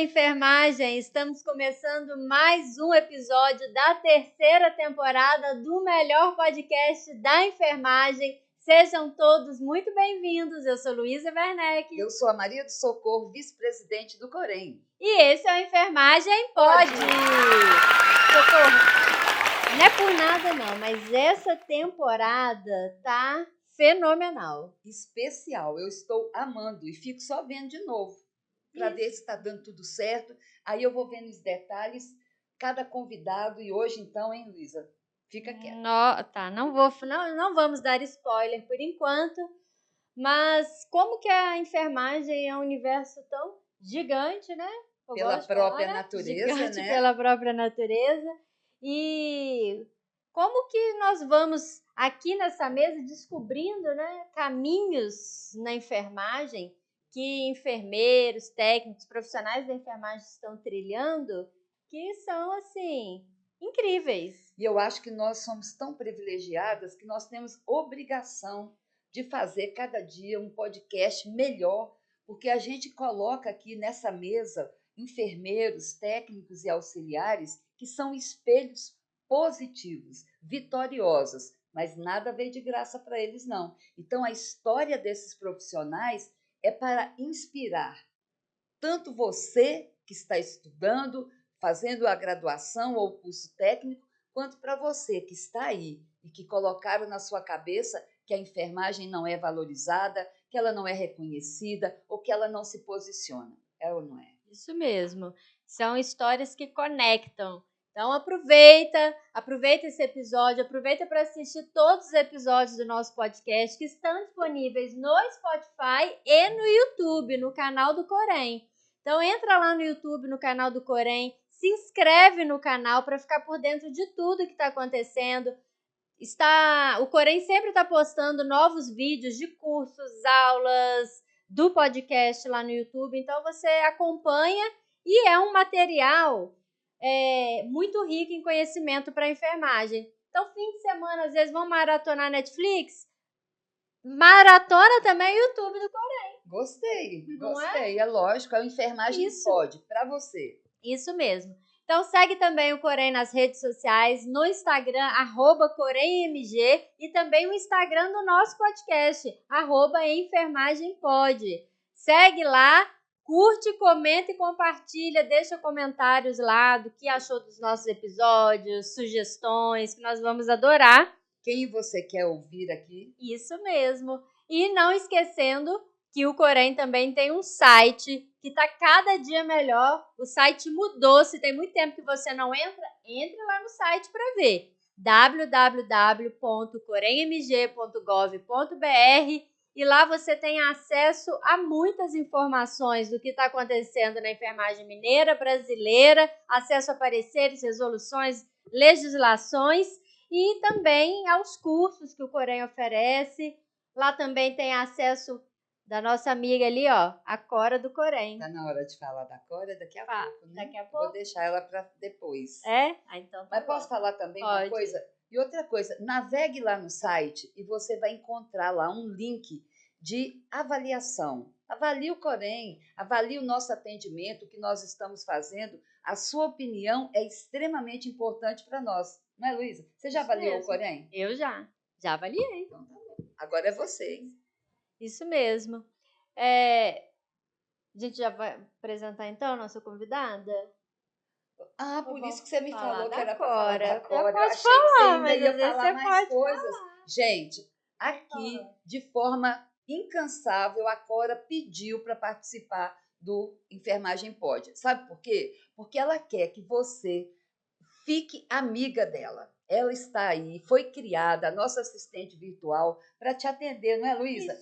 enfermagem! Estamos começando mais um episódio da terceira temporada do melhor podcast da enfermagem. Sejam todos muito bem-vindos. Eu sou Luísa Werneck. Eu sou a Maria do Socorro, vice-presidente do Corém. E esse é o Enfermagem Pode! Socorro! Não é por nada não, mas essa temporada tá fenomenal. Especial, eu estou amando e fico só vendo de novo para ver se está dando tudo certo. Aí eu vou vendo os detalhes, cada convidado. E hoje então, hein, Luísa? Fica quieta. Tá, não vamos dar spoiler por enquanto, mas como que a enfermagem é um universo tão gigante, né? Pela própria natureza, gigante, né? Pela própria natureza. E como que nós vamos aqui nessa mesa descobrindo, né, caminhos na enfermagem que enfermeiros, técnicos, profissionais da enfermagem estão trilhando, que são, assim, incríveis. E eu acho que nós somos tão privilegiadas que nós temos obrigação de fazer cada dia um podcast melhor, porque a gente coloca aqui nessa mesa enfermeiros, técnicos e auxiliares que são espelhos positivos, vitoriosos, mas nada veio de graça para eles, não. Então, a história desses profissionais é para inspirar tanto você que está estudando, fazendo a graduação ou o curso técnico, quanto para você que está aí e que colocaram na sua cabeça que a enfermagem não é valorizada, que ela não é reconhecida ou que ela não se posiciona. É ou não é? Isso mesmo. São histórias que conectam. Então aproveita esse episódio, aproveita para assistir todos os episódios do nosso podcast que estão disponíveis no Spotify e no YouTube, no canal do Corém. Então entra lá no YouTube, no canal do Corém, se inscreve no canal para ficar por dentro de tudo que está acontecendo. O Corém sempre está postando novos vídeos de cursos, aulas, do podcast lá no YouTube, então você acompanha e é um material muito rico em conhecimento para a enfermagem. Então, fim de semana, às vezes, vão maratonar Netflix, maratona também o YouTube do Corém. Gostei. É Lógico, a enfermagem pode, para você. Isso mesmo. Então segue também o Corém nas redes sociais, no Instagram, @CoremMG, e também o Instagram do nosso podcast, @EnfermagemPod. Segue lá, curte, comenta e compartilha, deixa comentários lá do que achou dos nossos episódios, sugestões, que nós vamos adorar. Quem você quer ouvir aqui? Isso mesmo. E não esquecendo que o Corém também tem um site que está cada dia melhor. O site mudou. Se tem muito tempo que você não entra, entre lá no site para ver. www.coremmg.gov.br, e lá você tem acesso a muitas informações do que está acontecendo na enfermagem mineira brasileira, acesso a pareceres, resoluções, legislações e também aos cursos que o Corém oferece. Lá também tem acesso da nossa amiga ali, ó, a Cora do Corém. Tá na hora de falar da Cora daqui a pouco, né? Daqui a pouco? Vou deixar ela para depois. É? Então tá. Mas posso falar também uma coisa? E outra coisa, navegue lá no site e você vai encontrar lá um link de avaliação. Avalie o Corém, avalie o nosso atendimento, o que nós estamos fazendo. A sua opinião é extremamente importante para nós. Não é, Luísa? Você já avaliou o Corém? Eu já avaliei. Então tá bom. Agora é você, hein? Isso mesmo. A gente já vai apresentar então a nossa convidada? Por isso que você me falou que era para falar da Cora. Cora. Eu achei que você ainda ia falar mais coisas. Gente, aqui, de forma incansável, a Cora pediu para participar do Enfermagem Pode. Sabe por quê? Porque ela quer que você fique amiga dela. Ela está aí, foi criada, a nossa assistente virtual, para te atender, não é, Luísa?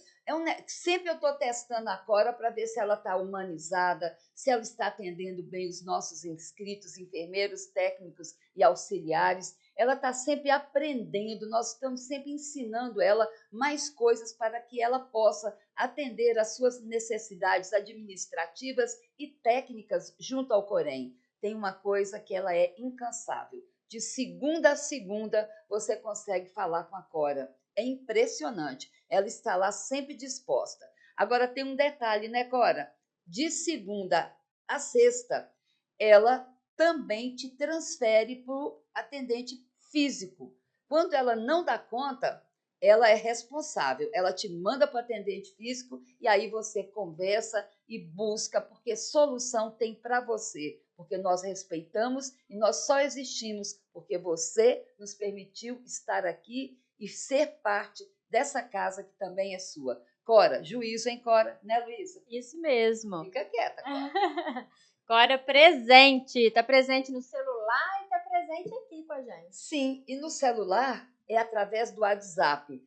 Sempre eu estou testando a Cora para ver se ela está humanizada, se ela está atendendo bem os nossos inscritos, enfermeiros, técnicos e auxiliares. Ela está sempre aprendendo, nós estamos sempre ensinando ela mais coisas para que ela possa atender às suas necessidades administrativas e técnicas junto ao Corém. Tem uma coisa que ela é incansável. De segunda a segunda, você consegue falar com a Cora. É impressionante. Ela está lá sempre disposta. Agora, tem um detalhe, né, Cora? De segunda A sexta, ela também te transfere para o atendente físico. Quando ela não dá conta, ela é responsável. Ela te manda para o atendente físico e aí você conversa e busca, porque solução tem para você. Porque nós respeitamos e nós só existimos porque você nos permitiu estar aqui e ser parte dessa casa que também é sua. Cora, juízo, hein, Cora? Né, Luísa? Isso mesmo. Fica quieta, Cora. Cora presente. Tá presente no celular e tá presente aqui com a gente. Sim, e no celular é através do WhatsApp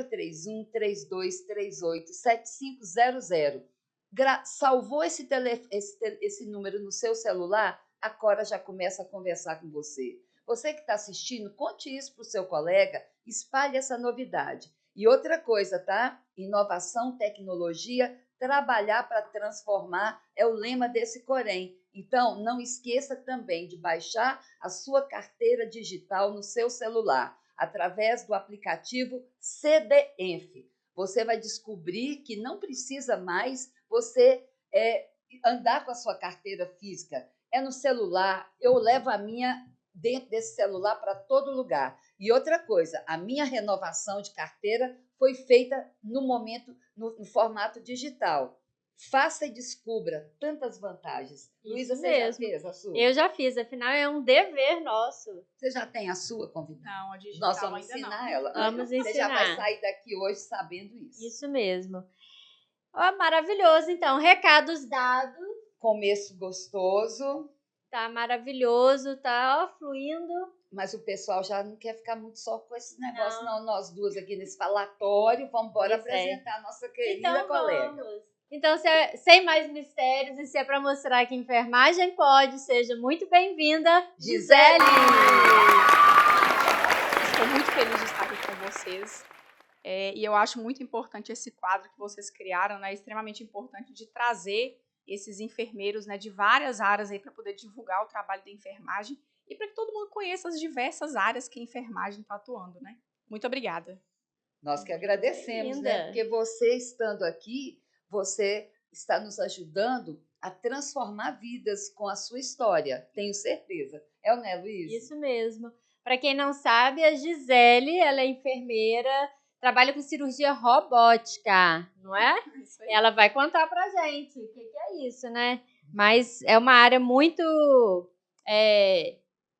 031 3238 7500. Salvou esse número no seu celular, a Cora já começa a conversar com você. Você que está assistindo, conte isso para o seu colega, espalhe essa novidade. E outra coisa, tá? Inovação, tecnologia, trabalhar para transformar é o lema desse Corém. Então, não esqueça também de baixar a sua carteira digital no seu celular, através do aplicativo CDENF. Você vai descobrir que não precisa mais você andar com a sua carteira física. É no celular, eu levo a minha dentro desse celular para todo lugar. E outra coisa, a minha renovação de carteira foi feita no momento, no formato digital. Faça e descubra tantas vantagens. Luísa, você já fez a sua? Eu já fiz, afinal é um dever nosso. Você já tem a sua convidada? Não, a digital Nós vamos ainda ensinar não. ela. Vamos Você já vai ensinar. sair daqui hoje sabendo isso. Isso mesmo. Ó, maravilhoso, então. Recados dados. Começo gostoso, Tá maravilhoso, tá ó, fluindo. mas o pessoal já não quer ficar muito só com esses negócios, não. Nós duas aqui nesse falatório, vamos embora Pois é. apresentar a nossa querida Então colega. vamos. Então, sem mais mistérios, e se é para mostrar que enfermagem pode, seja muito bem-vinda, Gisele! Estou muito feliz de estar aqui com vocês. E eu acho muito importante esse quadro que vocês criaram, né? Extremamente importante de trazer esses enfermeiros, né, de várias áreas aí para poder divulgar o trabalho da enfermagem e para que todo mundo conheça as diversas áreas que a enfermagem está atuando, né? Muito obrigada. Nós que agradecemos, né? Porque você estando aqui, você está nos ajudando a transformar vidas com a sua história, tenho certeza. É ou não é, Luísa? Isso mesmo. Para quem não sabe, a Gisele, ela é enfermeira, trabalha com cirurgia robótica, não é? Isso aí. Ela vai contar pra gente o que é isso, né? Mas é uma área muito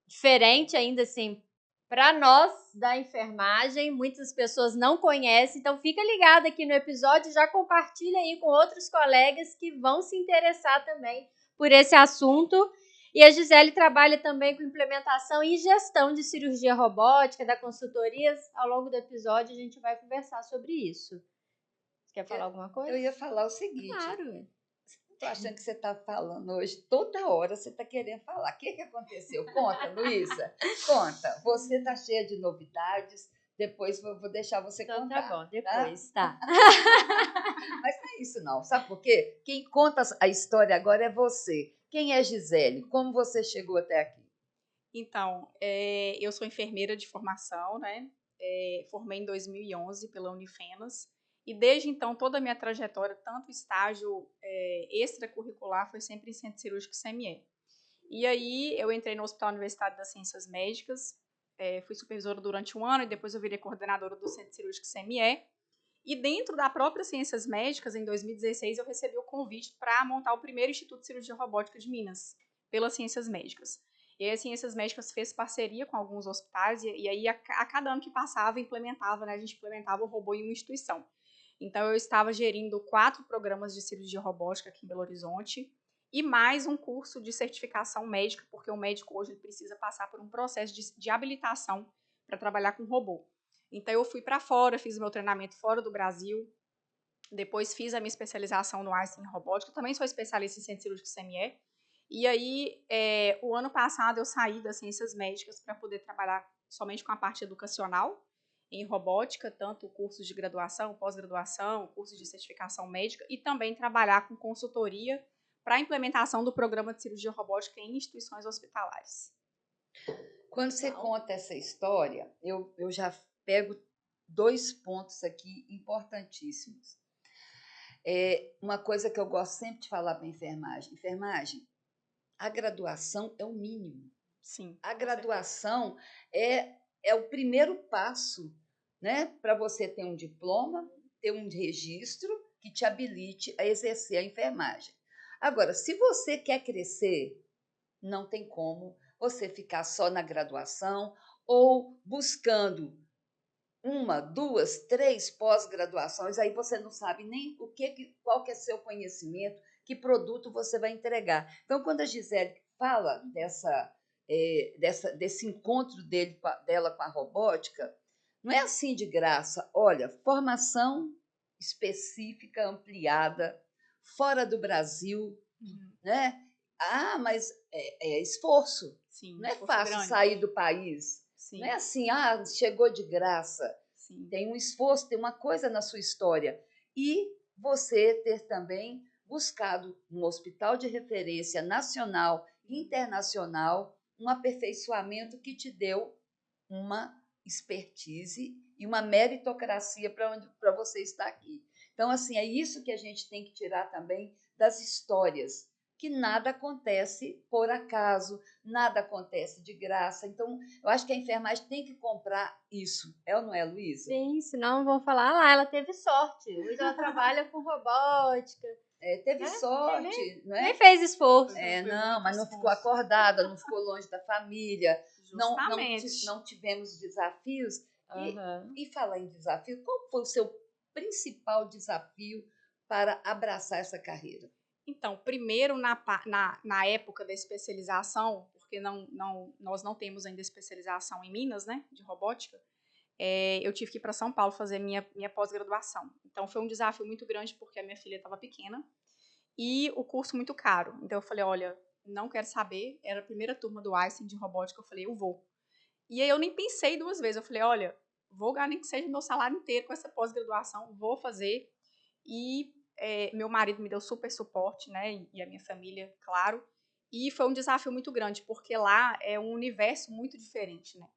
diferente ainda, assim, para nós da enfermagem. Muitas pessoas não conhecem, então fica ligado aqui no episódio e já compartilha aí com outros colegas que vão se interessar também por esse assunto. E a Gisele trabalha também com implementação e gestão de cirurgia robótica, da consultorias. Ao longo do episódio a gente vai conversar sobre isso. Você quer falar alguma coisa? Eu ia falar o seguinte. Claro. Estou achando que você está falando hoje, toda hora você está querendo falar. O que aconteceu? Conta, Luísa. Conta. Você está cheia de novidades. Depois vou deixar você contar. Tá bom, depois, tá? Mas não é isso não. Sabe por quê? Quem conta a história agora é você. Quem é Gisele? Como você chegou até aqui? Então, eu sou enfermeira de formação, né? Formei em 2011 pela Unifenas. E desde então, toda a minha trajetória, tanto estágio extracurricular, foi sempre em Centro Cirúrgico CME. E aí, eu entrei no Hospital Universitário das Ciências Médicas, fui supervisora durante um ano e depois eu virei coordenadora do Centro Cirúrgico CME. E dentro da própria Ciências Médicas, em 2016, eu recebi o convite para montar o primeiro Instituto de Cirurgia Robótica de Minas, pelas Ciências Médicas. E aí, as Ciências Médicas fez parceria com alguns hospitais e aí, a cada ano que passava, né, a gente implementava o robô em uma instituição. Então, eu estava gerindo 4 programas de cirurgia robótica aqui em Belo Horizonte e mais um curso de certificação médica, porque o médico hoje ele precisa passar por um processo de habilitação para trabalhar com robô. Então, eu fui para fora, fiz meu treinamento fora do Brasil, depois fiz a minha especialização no Einstein em robótica, também sou especialista em centro cirúrgico CME, e aí, o ano passado, eu saí das ciências médicas para poder trabalhar somente com a parte educacional, em robótica, tanto cursos de graduação, pós-graduação, cursos de certificação médica, e também trabalhar com consultoria para a implementação do programa de cirurgia robótica em instituições hospitalares. Quando você conta essa história, eu já pego 2 pontos aqui importantíssimos. uma coisa que eu gosto sempre de falar para enfermagem. Enfermagem, a graduação é o mínimo. Sim. A graduação é o primeiro passo, né, para você ter um diploma, ter um registro que te habilite a exercer a enfermagem. Agora, se você quer crescer, não tem como você ficar só na graduação ou buscando 1, 2, 3 pós-graduações, aí você não sabe nem qual que é seu conhecimento, que produto você vai entregar. Então, quando a Gisele fala desse encontro dela com a robótica, não é assim de graça. Olha, formação específica, ampliada, fora do Brasil, né? Ah, mas é esforço. Sim, Não é esforço fácil grande. sair do país. Sim. Não é assim, chegou de graça. Sim. Tem um esforço, tem uma coisa na sua história. E você ter também buscado um hospital de referência nacional e internacional, um aperfeiçoamento que te deu uma expertise e uma meritocracia para você estar aqui. Então, assim, é isso que a gente tem que tirar também das histórias, que nada acontece por acaso, nada acontece de graça. Então, eu acho que a enfermagem tem que comprar isso. É ou não é, Luísa? Sim, senão vão falar, lá, ela teve sorte. Hoje ela trabalha com robótica. Teve sorte, não é? Nem fez esforço. Não, mas não ficou acordada, não ficou longe da família, Justamente. não tivemos desafios. Uhum. E falar em desafio, qual foi o seu principal desafio para abraçar essa carreira? Então, primeiro, na época da especialização, porque nós não temos ainda especialização em Minas, né, de robótica, eu tive que ir para São Paulo fazer minha pós-graduação. Então, foi um desafio muito grande, porque a minha filha estava pequena e o curso muito caro. Então, eu falei, olha, não quero saber. Era a primeira turma do Einstein de robótica, eu falei, eu vou. E aí, eu nem pensei 2 vezes. Eu falei, olha, vou ganhar nem que seja meu salário inteiro com essa pós-graduação, vou fazer. E meu marido me deu super suporte, né, e a minha família, claro. E foi um desafio muito grande, porque lá é um universo muito diferente, né.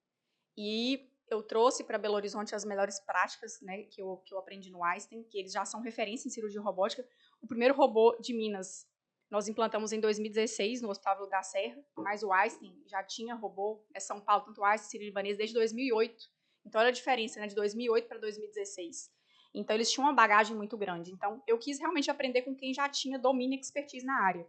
E eu trouxe para Belo Horizonte as melhores práticas, né, que eu aprendi no Einstein, que eles já são referência em cirurgia robótica. O primeiro robô de Minas nós implantamos em 2016 no Hospital da Serra, mas o Einstein já tinha robô, São Paulo, tanto o Einstein, Sírio-Libanês, desde 2008. Então, olha a diferença, né, de 2008 para 2016. Então, eles tinham uma bagagem muito grande. Então, eu quis realmente aprender com quem já tinha domínio e expertise na área.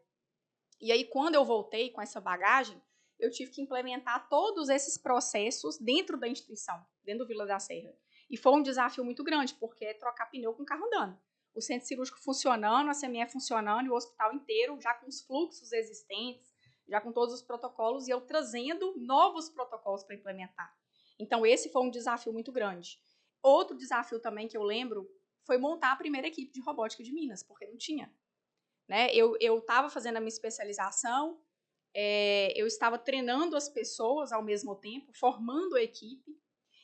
E aí, quando eu voltei com essa bagagem, eu tive que implementar todos esses processos dentro da instituição, dentro do Vila da Serra. E foi um desafio muito grande, porque é trocar pneu com carro andando. O centro cirúrgico funcionando, a CME funcionando, e o hospital inteiro já com os fluxos existentes, já com todos os protocolos, e eu trazendo novos protocolos para implementar. Então, esse foi um desafio muito grande. Outro desafio também que eu lembro foi montar a primeira equipe de robótica de Minas, porque não tinha. Né? Eu estava fazendo a minha especialização, eu estava treinando as pessoas ao mesmo tempo, formando a equipe,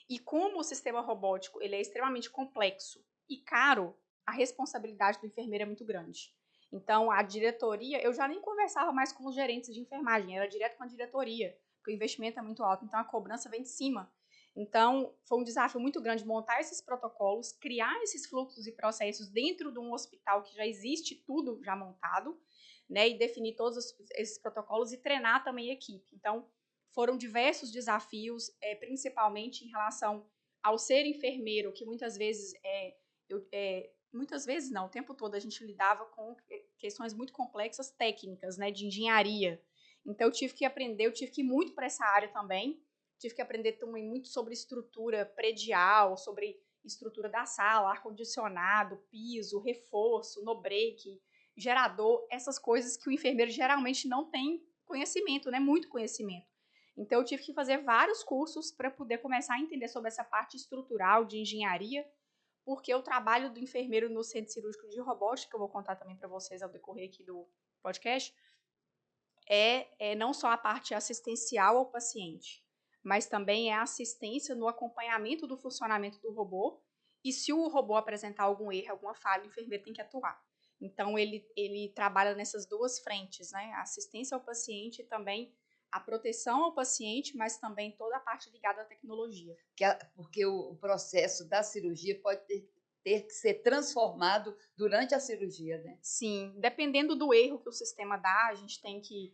e como o sistema robótico ele é extremamente complexo e caro, a responsabilidade do enfermeiro é muito grande. Então, a diretoria, eu já nem conversava mais com os gerentes de enfermagem, era direto com a diretoria, porque o investimento é muito alto, então a cobrança vem de cima. Então, foi um desafio muito grande montar esses protocolos, criar esses fluxos e processos dentro de um hospital que já existe tudo já montado, né, e definir todos esses protocolos e treinar também a equipe. Então, foram diversos desafios, principalmente em relação ao ser enfermeiro, que muitas vezes, muitas vezes não, o tempo todo a gente lidava com questões muito complexas técnicas, né, de engenharia. Então, eu tive que aprender, eu tive que ir muito para essa área também, tive que aprender também muito sobre estrutura predial, sobre estrutura da sala, ar-condicionado, piso, reforço, no-break, gerador, essas coisas que o enfermeiro geralmente não tem conhecimento, né? Muito conhecimento. Então, eu tive que fazer vários cursos para poder começar a entender sobre essa parte estrutural de engenharia, porque o trabalho do enfermeiro no centro cirúrgico de robótica, que eu vou contar também para vocês ao decorrer aqui do podcast, é não só a parte assistencial ao paciente, mas também é a assistência no acompanhamento do funcionamento do robô, e se o robô apresentar algum erro, alguma falha, o enfermeiro tem que atuar. Então, ele trabalha nessas duas frentes, né? A assistência ao paciente e também a proteção ao paciente, mas também toda a parte ligada à tecnologia. Porque o processo da cirurgia pode ter ter que ser transformado durante a cirurgia, né? Sim, dependendo do erro que o sistema dá, a gente tem que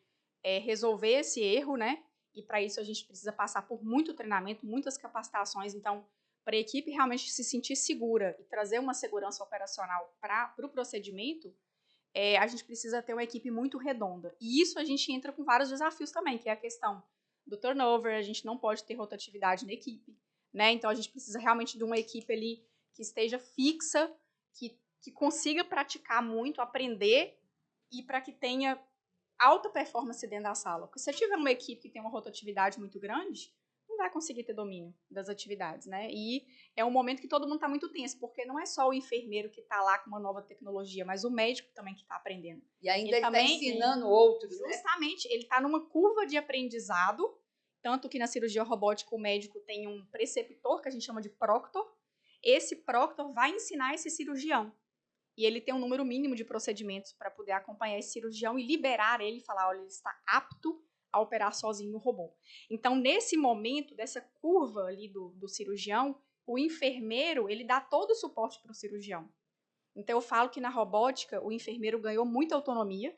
resolver esse erro, né? E para isso a gente precisa passar por muito treinamento, muitas capacitações. Então, para a equipe realmente se sentir segura e trazer uma segurança operacional para o procedimento, a gente precisa ter uma equipe muito redonda. E isso a gente entra com vários desafios também, que é a questão do turnover, a gente não pode ter rotatividade na equipe, né? Então, a gente precisa realmente de uma equipe ali que esteja fixa, que consiga praticar muito, aprender e para que tenha alta performance dentro da sala. Porque se você tiver uma equipe que tem uma rotatividade muito grande, não vai conseguir ter domínio das atividades, né? E é um momento que todo mundo está muito tenso, porque não é só o enfermeiro que está lá com uma nova tecnologia, mas o médico também que está aprendendo. E ainda ele está ensinando outros, né? Justamente, ele está numa curva de aprendizado, tanto que na cirurgia robótica o médico tem um preceptor, que a gente chama de proctor. Esse proctor vai ensinar esse cirurgião. E ele tem um número mínimo de procedimentos para poder acompanhar esse cirurgião e liberar ele e falar, olha, ele está apto a operar sozinho no robô. Então, nesse momento, dessa curva ali do cirurgião, o enfermeiro, ele dá todo o suporte para o cirurgião. Então, eu falo que na robótica, o enfermeiro ganhou muita autonomia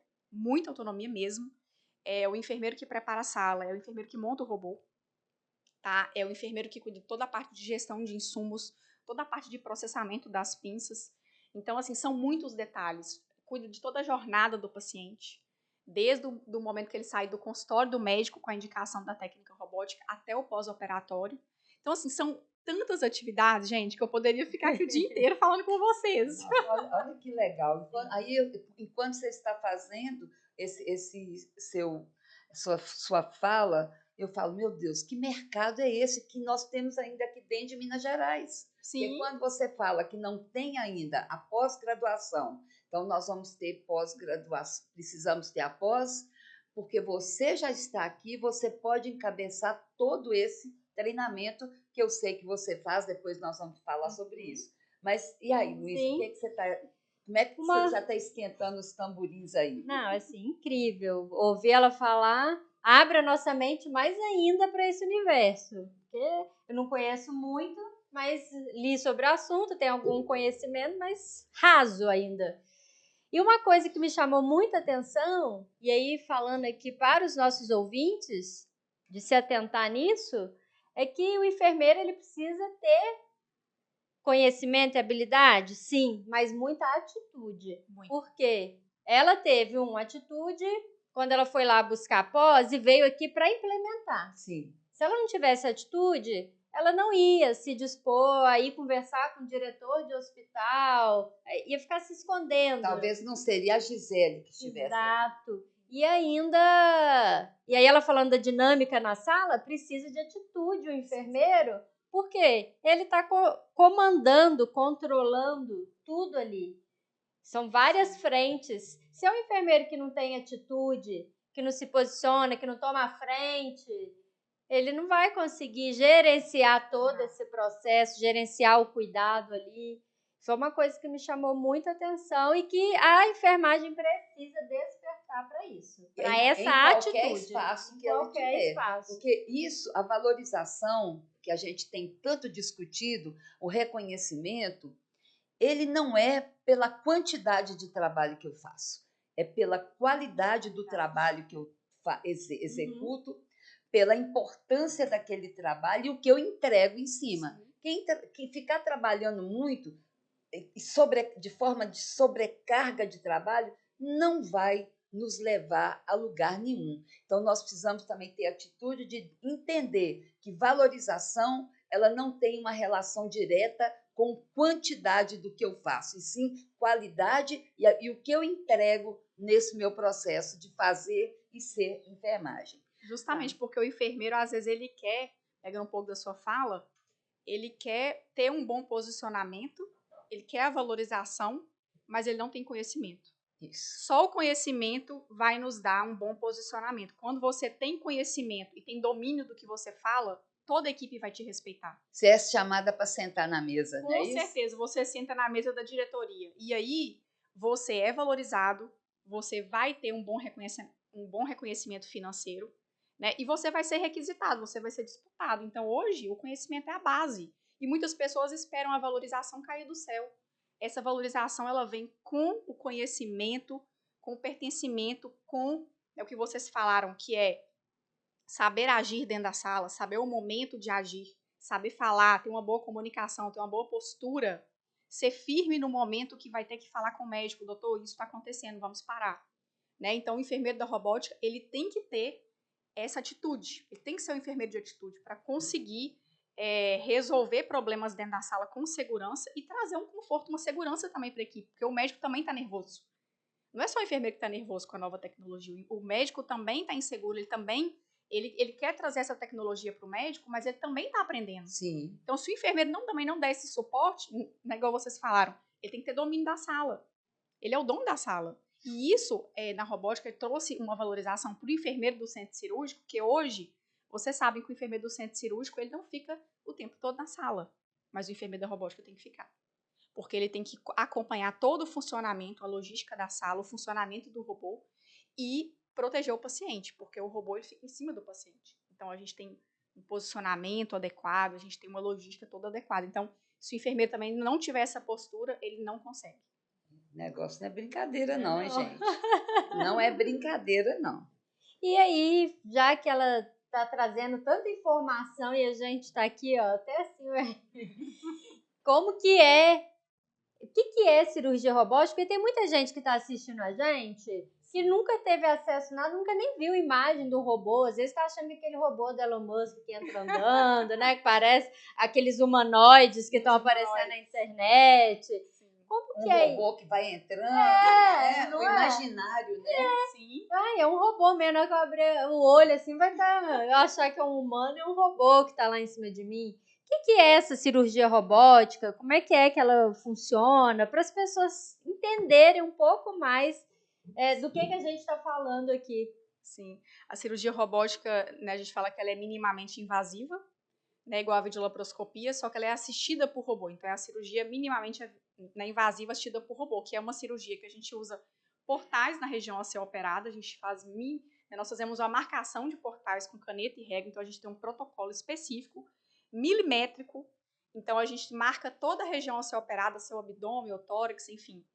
mesmo. É o enfermeiro que prepara a sala, é o enfermeiro que monta o robô, tá? É o enfermeiro que cuida de toda a parte de gestão de insumos, toda a parte de processamento das pinças. Então, assim, são muitos detalhes. Cuida de toda a jornada do paciente, desde o momento que ele sai do consultório do médico com a indicação da técnica robótica até o pós-operatório. Então, assim, são tantas atividades, gente, que eu poderia ficar aqui o dia inteiro falando com vocês. Olha que legal. Aí, enquanto você está fazendo sua fala, eu falo, meu Deus, que mercado é esse que nós temos ainda aqui dentro de Minas Gerais? Sim. Porque quando você fala que não tem ainda a pós-graduação, então nós vamos ter pós-graduação, precisamos ter a pós, porque você já está aqui, você pode encabeçar todo esse treinamento que eu sei que você faz, depois nós vamos falar sobre isso. Mas e aí, Luísa, o que, você está... Como é que você já está esquentando os tamborins aí? Não, assim, incrível. Ouvir ela falar abre a nossa mente mais ainda para esse universo. Porque eu não conheço muito, mas li sobre o assunto, tenho algum conhecimento, mas raso ainda. E uma coisa que me chamou muita atenção, e aí falando aqui para os nossos ouvintes, de se atentar nisso, é que o enfermeiro ele precisa ter conhecimento e habilidade? Sim, mas muita atitude. Muito. Porque ela teve uma atitude quando ela foi lá buscar pós e veio aqui para implementar. Sim. Se ela não tivesse atitude, ela não ia se dispor a ir conversar com o diretor de hospital, ia ficar se escondendo. Talvez não seria a Gisele que estivesse. Exato. E aí ela falando da dinâmica na sala, precisa de atitude o enfermeiro, porque ele está comandando, controlando tudo ali. São várias frentes. Se é um enfermeiro que não tem atitude, que não se posiciona, que não toma a frente, ele não vai conseguir gerenciar todo esse processo, gerenciar o cuidado ali. Foi uma coisa que me chamou muita atenção e que a enfermagem precisa despertar para isso, para essa atitude. Em qualquer espaço que ela tiver. Porque isso, a valorização que a gente tem tanto discutido, o reconhecimento, ele não é pela quantidade de trabalho que eu faço, é pela qualidade do trabalho que eu executo, pela importância daquele trabalho e o que eu entrego em cima. Quem ficar trabalhando muito, de forma de sobrecarga de trabalho, não vai nos levar a lugar nenhum. Então, nós precisamos também ter a atitude de entender que valorização ela não tem uma relação direta com quantidade do que eu faço, e sim qualidade e o que eu entrego nesse meu processo de fazer e ser enfermagem. Justamente porque o enfermeiro, às vezes, ele quer, pegando um pouco da sua fala, ele quer ter um bom posicionamento, ele quer a valorização, mas ele não tem conhecimento. Isso. Só o conhecimento vai nos dar um bom posicionamento. Quando você tem conhecimento e tem domínio do que você fala, toda a equipe vai te respeitar. Você é chamada para sentar na mesa, Com não é isso? Com certeza, você senta na mesa da diretoria. E aí, você é valorizado, você vai ter um bom reconhecimento financeiro, né? E você vai ser requisitado, você vai ser disputado. Então, hoje, o conhecimento é a base. E muitas pessoas esperam a valorização cair do céu. essa valorização ela vem com o conhecimento, com o pertencimento, com o que vocês falaram, que é saber agir dentro da sala, saber o momento de agir, saber falar, ter uma boa comunicação, ter uma boa postura, ser firme no momento que vai ter que falar com o médico, doutor, isso está acontecendo, vamos parar. Né? Então, o enfermeiro da robótica, ele tem que ter essa atitude, ele tem que ser um enfermeiro de atitude para conseguir resolver problemas dentro da sala com segurança e trazer um conforto, uma segurança também para a equipe, porque o médico também está nervoso. Não é só o enfermeiro que está nervoso com a nova tecnologia, o médico também está inseguro, ele quer trazer essa tecnologia para o médico, mas ele também está aprendendo. Sim. Então, se o enfermeiro também não der esse suporte, né, igual vocês falaram, ele tem que ter domínio da sala. Ele é o dono da sala. E isso, na robótica, trouxe uma valorização para o enfermeiro do centro cirúrgico, que hoje, vocês sabem que o enfermeiro do centro cirúrgico, ele não fica o tempo todo na sala, mas o enfermeiro da robótica tem que ficar. Porque ele tem que acompanhar todo o funcionamento, a logística da sala, o funcionamento do robô e proteger o paciente, porque o robô ele fica em cima do paciente. Então, a gente tem um posicionamento adequado, a gente tem uma logística toda adequada. Então, se o enfermeiro também não tiver essa postura, ele não consegue. O negócio não é brincadeira não, hein, gente? Não é brincadeira, não. E aí, já que ela tá trazendo tanta informação e a gente tá aqui, ó, até assim, como que é? O que é cirurgia robótica? Porque tem muita gente que tá assistindo a gente que nunca teve acesso a nada, nunca nem viu imagem do robô. Às vezes tá achando que aquele robô da Elon Musk que entra andando, né? Que parece aqueles humanoides que estão aparecendo na internet. Como que é? Um robô que vai entrando, não o imaginário, né? Sim. Ai, é um robô mesmo, na hora que eu abrir o olho assim, vai estar. Eu achar que é um humano e um robô que tá lá em cima de mim. O que é essa cirurgia robótica? Como é que ela funciona? Para as pessoas entenderem um pouco mais do que a gente está falando aqui. Sim. A cirurgia robótica, né, a gente fala que ela é minimamente invasiva, né, igual a videolaparoscopia, só que ela é assistida por robô. Então, é a cirurgia minimamente invasiva assistida por robô, que é uma cirurgia que a gente usa portais na região a ser operada. A gente nós fazemos uma marcação de portais com caneta e régua, então a gente tem um protocolo específico, milimétrico. Então, a gente marca toda a região a ser operada, seu abdômen, o tórax, enfim.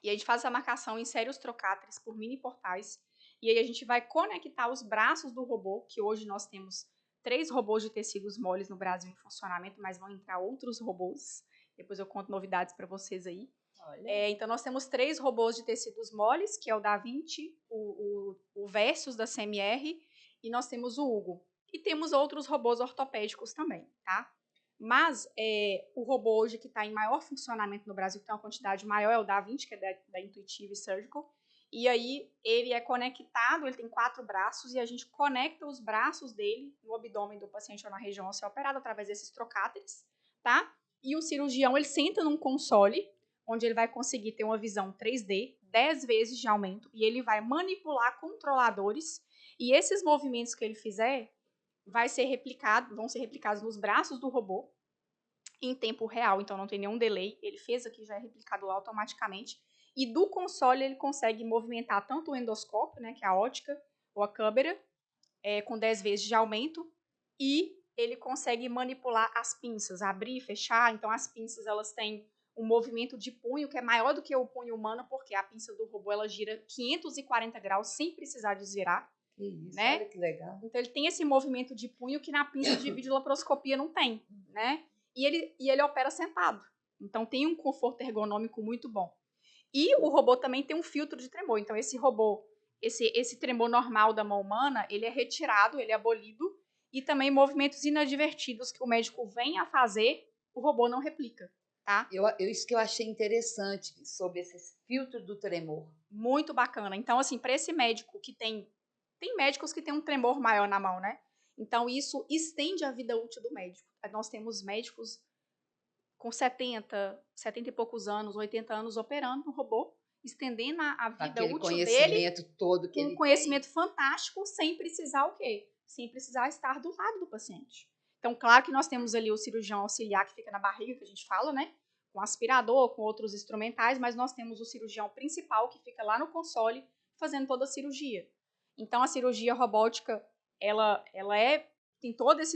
E a gente faz essa marcação, insere os trocáteres por mini portais, e aí a gente vai conectar os braços do robô, que hoje nós temos 3 robôs de tecidos moles no Brasil em funcionamento, mas vão entrar outros robôs. Depois eu conto novidades para vocês aí. Então, nós temos 3 robôs de tecidos moles, que é o Da Vinci, o Versus da CMR, e nós temos o Hugo. E temos outros robôs ortopédicos também, tá? Mas o robô hoje que está em maior funcionamento no Brasil, que tem uma quantidade maior, é o Da Vinci, que é da Intuitive Surgical. E aí ele é conectado, ele tem 4 braços, e a gente conecta os braços dele no abdômen do paciente ou na região a ser operada através desses trocáteres, tá? E o cirurgião, ele senta num console, onde ele vai conseguir ter uma visão 3D, 10 vezes de aumento, e ele vai manipular controladores, e esses movimentos que ele fizer vão ser replicados nos braços do robô em tempo real, então não tem nenhum delay, ele fez aqui, já é replicado automaticamente, e do console ele consegue movimentar tanto o endoscópio, né, que é a ótica, ou a câmera, com 10 vezes de aumento, e ele consegue manipular as pinças, abrir e fechar. Então as pinças elas têm um movimento de punho que é maior do que o punho humano, porque a pinça do robô ela gira 540 graus sem precisar desvirar. Isso, né? Olha que legal. Então ele tem esse movimento de punho que na pinça de videolaparoscopia não tem, né? E ele opera sentado. Então tem um conforto ergonômico muito bom. E o robô também tem um filtro de tremor. Então esse robô, esse tremor normal da mão humana, ele é retirado, ele é abolido, e também movimentos inadvertidos que o médico vem a fazer, o robô não replica, tá? Isso que eu achei interessante sobre esse filtro do tremor. Muito bacana. Então, assim, para esse médico que tem médicos que têm um tremor maior na mão, né? Então, isso estende a vida útil do médico. Nós temos médicos com 70 e poucos anos, 80 anos operando no robô, estendendo a vida útil conhecimento dele, todo que com um conhecimento fantástico, sem precisar o quê? Sem precisar estar do lado do paciente. Então, claro que nós temos ali o cirurgião auxiliar que fica na barriga, que a gente fala, né? Com aspirador, com outros instrumentais, mas nós temos o cirurgião principal que fica lá no console fazendo toda a cirurgia. Então, a cirurgia robótica, ela tem todos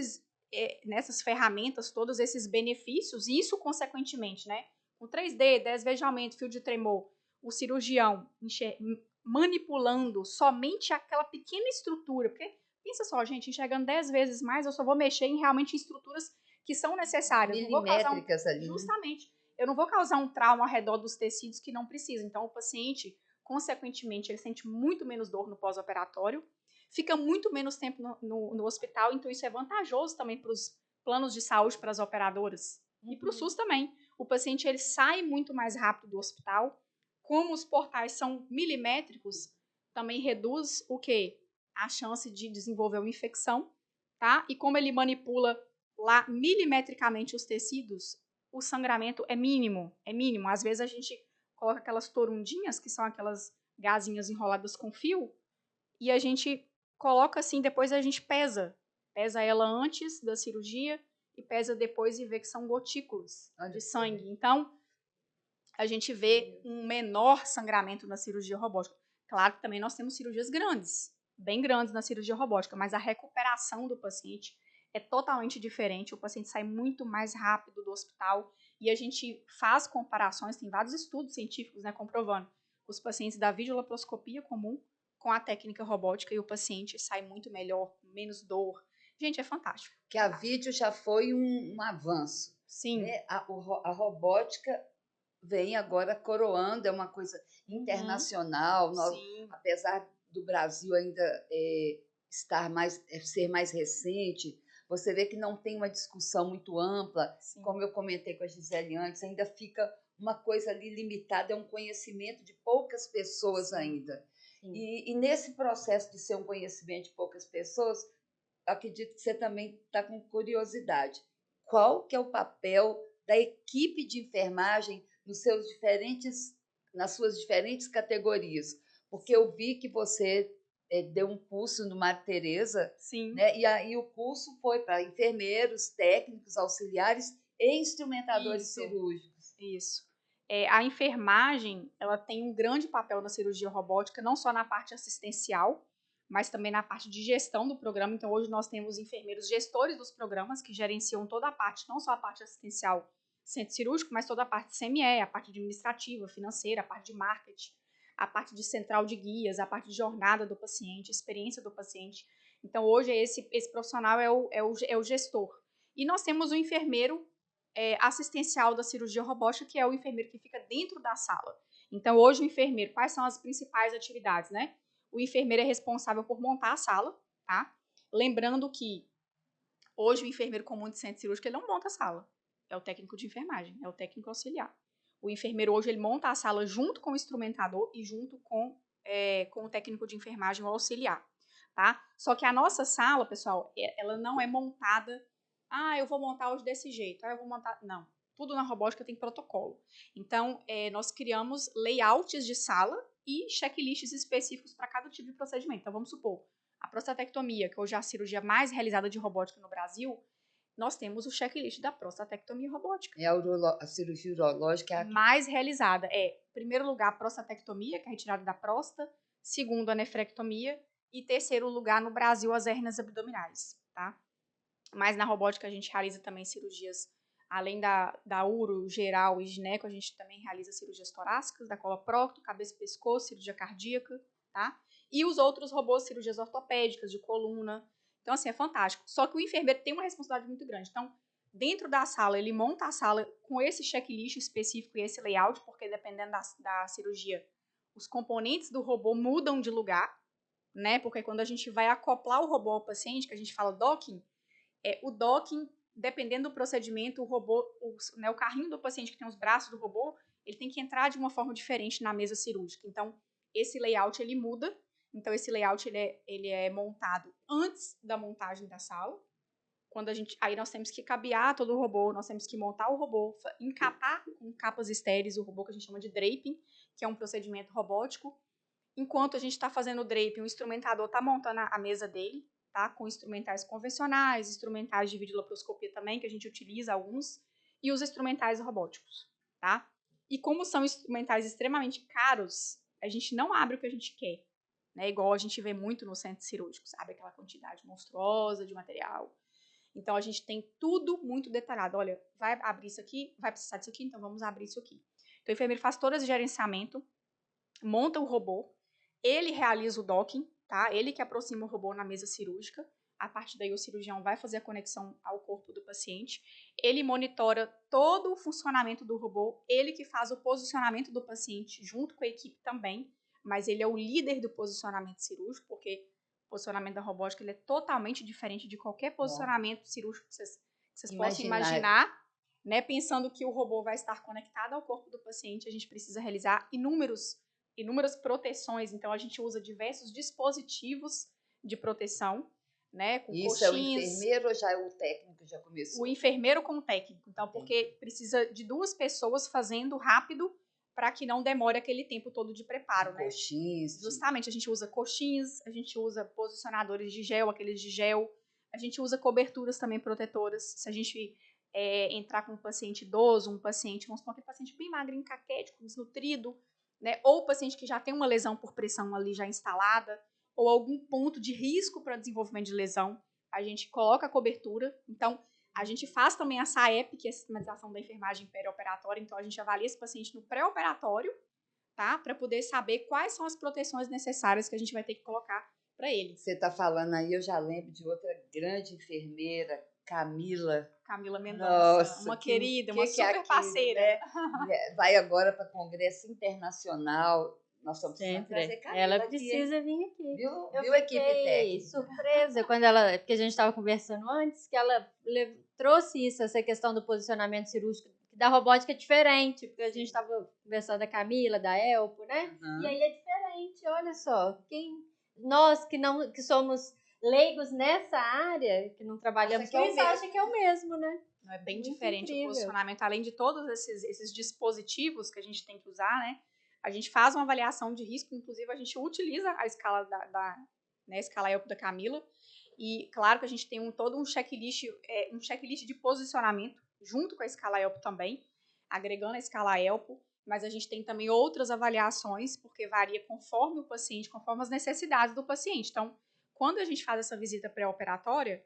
nessas ferramentas, todos esses benefícios, e isso, consequentemente, né, um 3D, 10 vezes de aumento, fio de tremor, o cirurgião manipulando somente aquela pequena estrutura, porque pensa só, gente, enxergando 10 vezes mais, eu só vou mexer em realmente estruturas que são necessárias. Milimétricas ali. Justamente. Eu não vou causar um trauma ao redor dos tecidos que não precisa. Então, o paciente, consequentemente, ele sente muito menos dor no pós-operatório, fica muito menos tempo no hospital, então isso é vantajoso também para os planos de saúde, para as operadoras e para o SUS também. O paciente ele sai muito mais rápido do hospital. Como os portais são milimétricos, também reduz o quê? A chance de desenvolver uma infecção, tá? E como ele manipula lá milimetricamente os tecidos, o sangramento é mínimo, é mínimo. Às vezes a gente coloca aquelas torundinhas, que são aquelas gazinhas enroladas com fio, e a gente coloca assim, depois a gente pesa ela antes da cirurgia e pesa depois e vê que são gotículas de sangue. Então, a gente vê um menor sangramento na cirurgia robótica. Claro que também nós temos cirurgias grandes, bem grandes na cirurgia robótica, mas a recuperação do paciente é totalmente diferente. O paciente sai muito mais rápido do hospital e a gente faz comparações, tem vários estudos científicos, né, comprovando os pacientes da videolaparoscopia comum com a técnica robótica e o paciente sai muito melhor, com menos dor. Gente, é fantástico. Que a vídeo já foi um avanço. Sim. Né? A robótica vem agora coroando, é uma coisa internacional. Nós, apesar do Brasil ainda ser mais recente, você vê que não tem uma discussão muito ampla, sim, como eu comentei com a Gisele antes, ainda fica uma coisa ali limitada, é um conhecimento de poucas pessoas, sim, ainda. E nesse processo de ser um conhecimento de poucas pessoas, acredito que você também está com curiosidade. Qual que é o papel da equipe de enfermagem nas suas diferentes categorias? Porque eu vi que você deu um curso no Madre Teresa, sim, né? E aí o curso foi para enfermeiros, técnicos, auxiliares e instrumentadores cirúrgicos. Isso. A enfermagem, ela tem um grande papel na cirurgia robótica, não só na parte assistencial, mas também na parte de gestão do programa. Então, hoje nós temos enfermeiros gestores dos programas, que gerenciam toda a parte, não só a parte assistencial centro cirúrgico, mas toda a parte de CME, a parte administrativa, financeira, a parte de marketing, a parte de central de guias, a parte de jornada do paciente, experiência do paciente. Então, hoje, esse profissional é o gestor. E nós temos o enfermeiro assistencial da cirurgia robótica, que é o enfermeiro que fica dentro da sala. Então, hoje, o enfermeiro, quais são as principais atividades, né? O enfermeiro é responsável por montar a sala, tá? Lembrando que hoje o enfermeiro comum de centro cirúrgico, ele não monta a sala. É o técnico de enfermagem, é o técnico auxiliar. O enfermeiro hoje, ele monta a sala junto com o instrumentador e junto com o técnico de enfermagem, o auxiliar, tá? Só que a nossa sala, pessoal, ela não é montada, eu vou montar hoje desse jeito, eu vou montar... Não, tudo na robótica tem protocolo. Então, nós criamos layouts de sala e checklists específicos para cada tipo de procedimento. Então, vamos supor, a prostatectomia, que hoje é a cirurgia mais realizada de robótica no Brasil, nós temos o checklist da prostatectomia robótica. É a cirurgia urológica mais realizada. Em primeiro lugar, a prostatectomia, que é a retirada da próstata. Segundo, a nefrectomia. E terceiro lugar, no Brasil, as hérnias abdominais, tá? Mas na robótica a gente realiza também cirurgias, além da uro, geral e gineco, a gente também realiza cirurgias torácicas, da coloprocto, cabeça e pescoço, cirurgia cardíaca, tá? E os outros robôs, cirurgias ortopédicas, de coluna. Então, assim, é fantástico. Só que o enfermeiro tem uma responsabilidade muito grande. Então, dentro da sala, ele monta a sala com esse checklist específico e esse layout, porque dependendo da cirurgia, os componentes do robô mudam de lugar, né? Porque quando a gente vai acoplar o robô ao paciente, que a gente fala docking, o docking, dependendo do procedimento, o robô, o carrinho do paciente que tem os braços do robô, ele tem que entrar de uma forma diferente na mesa cirúrgica. Então, esse layout, ele muda. Então, esse layout, ele é montado antes da montagem da sala. Aí nós temos que cabear todo o robô, nós temos que montar o robô, encapar com capas estéreis o robô, que a gente chama de draping, que é um procedimento robótico. Enquanto a gente está fazendo o draping, o instrumentador está montando a mesa dele, tá? Com instrumentais convencionais, instrumentais de videolaparoscopia também, que a gente utiliza alguns, e os instrumentais robóticos, tá? E como são instrumentais extremamente caros, a gente não abre o que a gente quer, né? Igual a gente vê muito no centro cirúrgico, sabe? Aquela quantidade monstruosa de material. Então, a gente tem tudo muito detalhado. Olha, vai abrir isso aqui, vai precisar disso aqui, então vamos abrir isso aqui. Então, o enfermeiro faz todo esse gerenciamento, monta o robô, ele realiza o docking, tá? Ele que aproxima o robô na mesa cirúrgica. A partir daí, o cirurgião vai fazer a conexão ao corpo do paciente. Ele monitora todo o funcionamento do robô, ele que faz o posicionamento do paciente junto com a equipe também, mas ele é o líder do posicionamento cirúrgico, porque o posicionamento da robótica ele é totalmente diferente de qualquer posicionamento cirúrgico que vocês possam imaginar, né? Pensando que o robô vai estar conectado ao corpo do paciente, a gente precisa realizar inúmeras proteções. Então, a gente usa diversos dispositivos de proteção, né? Com Isso coxinhas. É o enfermeiro ou já é o técnico que já começou? O enfermeiro com o técnico. Então, porque precisa de 2 pessoas fazendo rápido para que não demore aquele tempo todo de preparo, né? Coxinhas. Justamente, a gente usa coxinhas, a gente usa posicionadores de gel, aqueles de gel, a gente usa coberturas também protetoras. Se a gente entrar com um paciente idoso, um paciente, vamos supor, aquele paciente bem magrinho, caquético, desnutrido, né? Ou paciente que já tem uma lesão por pressão ali já instalada, ou algum ponto de risco para desenvolvimento de lesão, a gente coloca a cobertura. Então, a gente faz também a SAEP, que é a sistematização da enfermagem perioperatória. Então, a gente avalia esse paciente no pré-operatório, tá? Para poder saber quais são as proteções necessárias que a gente vai ter que colocar para ele. Você está falando aí, eu já lembro de outra grande enfermeira, Camila Mendonça, uma querida, uma super aquilo, parceira. Né? Vai agora para Congresso Internacional. Nós estamos precisando trazer Camila ela aqui, precisa vir aqui. Viu a equipe técnica? Surpresa quando ela, porque a gente estava conversando antes, que ela trouxe isso, essa questão do posicionamento cirúrgico da robótica é diferente, porque a gente estava conversando da Camila, da Elpo, né? E aí é diferente, olha só, nós que somos leigos nessa área, que não trabalhamos com isso, acha que é o mesmo, né? É bem muito diferente incrível. O posicionamento, além de todos esses dispositivos que a gente tem que usar, né? A gente faz uma avaliação de risco, inclusive a gente utiliza a escala né, a escala ELPO da Camila, e claro que a gente tem todo um checklist de posicionamento junto com a escala ELPO também, agregando a escala ELPO, mas a gente tem também outras avaliações, porque varia conforme o paciente, conforme as necessidades do paciente. Então, quando a gente faz essa visita pré-operatória,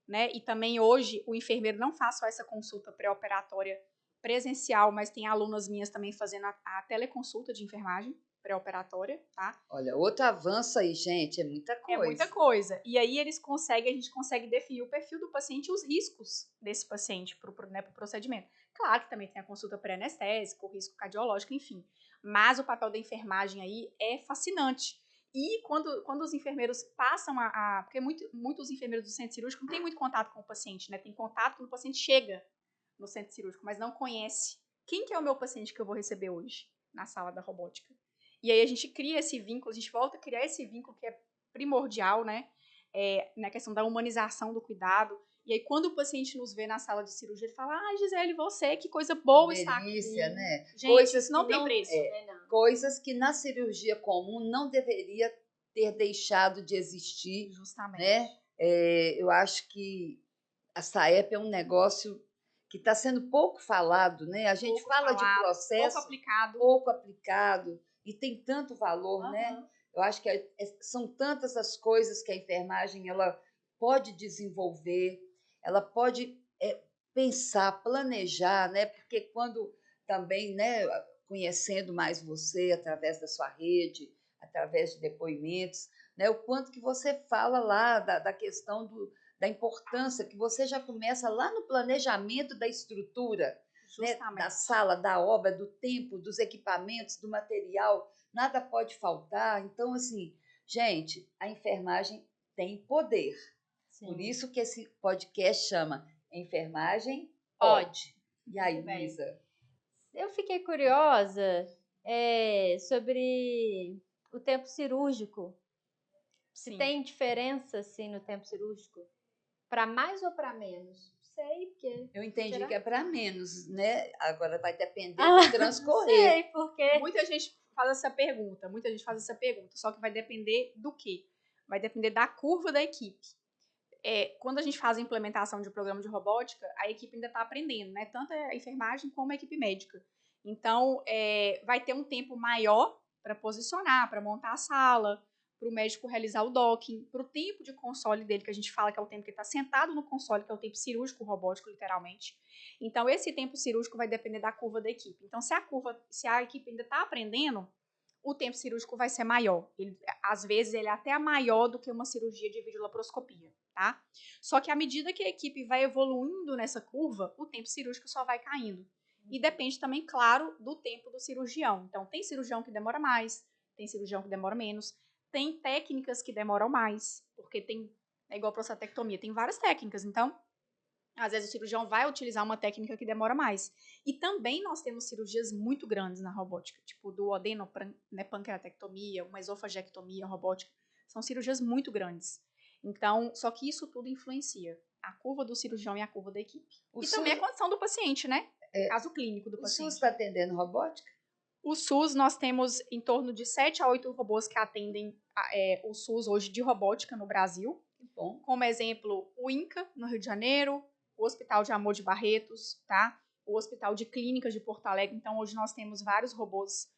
né, e também hoje o enfermeiro não faz só essa consulta pré-operatória presencial, mas tem alunas minhas também fazendo a teleconsulta de enfermagem pré-operatória, tá? Olha, outro avanço aí, gente, é muita coisa. É muita coisa. E aí a gente consegue definir o perfil do paciente e os riscos desse paciente pro procedimento. Claro que também tem a consulta pré-anestésica, o risco cardiológico, enfim. Mas o papel da enfermagem aí é fascinante. E quando os enfermeiros passam porque muitos enfermeiros do centro cirúrgico não têm muito contato com o paciente, né? Tem contato quando o paciente chega no centro cirúrgico, mas não conhece quem que é o meu paciente que eu vou receber hoje na sala da robótica. E aí a gente cria esse vínculo, a gente volta a criar esse vínculo que é primordial, né? Na questão da humanização do cuidado. E aí quando o paciente nos vê na sala de cirurgia, ele fala, Gisele, você, que coisa boa estar aqui. Delícia, né? Gente, coisas isso não tem preço. Coisas que na cirurgia comum não deveria ter deixado de existir. Justamente. Né? Eu acho que a SAEP é um negócio que está sendo pouco falado, né? A gente fala de processo pouco aplicado e tem tanto valor, né? Eu acho que são tantas as coisas que a enfermagem ela pode desenvolver, ela pode pensar, planejar, né? Porque quando também, né, conhecendo mais você através da sua rede, através de depoimentos, né, o quanto que você fala lá da questão da importância, que você já começa lá no planejamento da estrutura, né, da sala, da obra, do tempo, dos equipamentos, do material, nada pode faltar. Então, assim, gente, a enfermagem tem poder. Sim. Por isso que esse podcast chama Enfermagem Pode. E aí, Luísa? Eu fiquei curiosa sobre o tempo cirúrgico. Se tem diferença, assim, no tempo cirúrgico? Para mais ou para menos? Sei, porque... Eu entendi que é para menos, né? Agora vai depender do transcorrer. Sei, porque... Muita gente faz essa pergunta, só que vai depender do quê? Vai depender da curva da equipe. Quando a gente faz a implementação de um programa de robótica, a equipe ainda está aprendendo, né? Tanto a enfermagem como a equipe médica. Então, vai ter um tempo maior para posicionar, para montar a sala, para o médico realizar o docking, para o tempo de console dele, que a gente fala que é o tempo que ele está sentado no console, que é o tempo cirúrgico robótico, literalmente. Então, esse tempo cirúrgico vai depender da curva da equipe. Então, se a equipe ainda está aprendendo, o tempo cirúrgico vai ser maior. Às vezes, ele é até maior do que uma cirurgia de videolaparoscopia, tá? Só que à medida que a equipe vai evoluindo nessa curva, o tempo cirúrgico só vai caindo. E depende também, claro, do tempo do cirurgião. Então, tem cirurgião que demora mais, tem cirurgião que demora menos, tem técnicas que demoram mais, porque é igual prostatectomia, tem várias técnicas. Então, às vezes o cirurgião vai utilizar uma técnica que demora mais. E também nós temos cirurgias muito grandes na robótica, tipo duodenopancreatectomia, uma esofagectomia robótica. São cirurgias muito grandes. Então, só que isso tudo influencia a curva do cirurgião e a curva da equipe. Também a condição do paciente, né? Caso clínico do paciente. O SUS está atendendo robótica? O SUS, nós temos em torno de 7 a 8 robôs que atendem o SUS hoje de robótica no Brasil. Bom. Como exemplo, o INCA, no Rio de Janeiro, o Hospital de Amor de Barretos, tá? O Hospital de Clínicas de Porto Alegre. Então, hoje nós temos vários robôs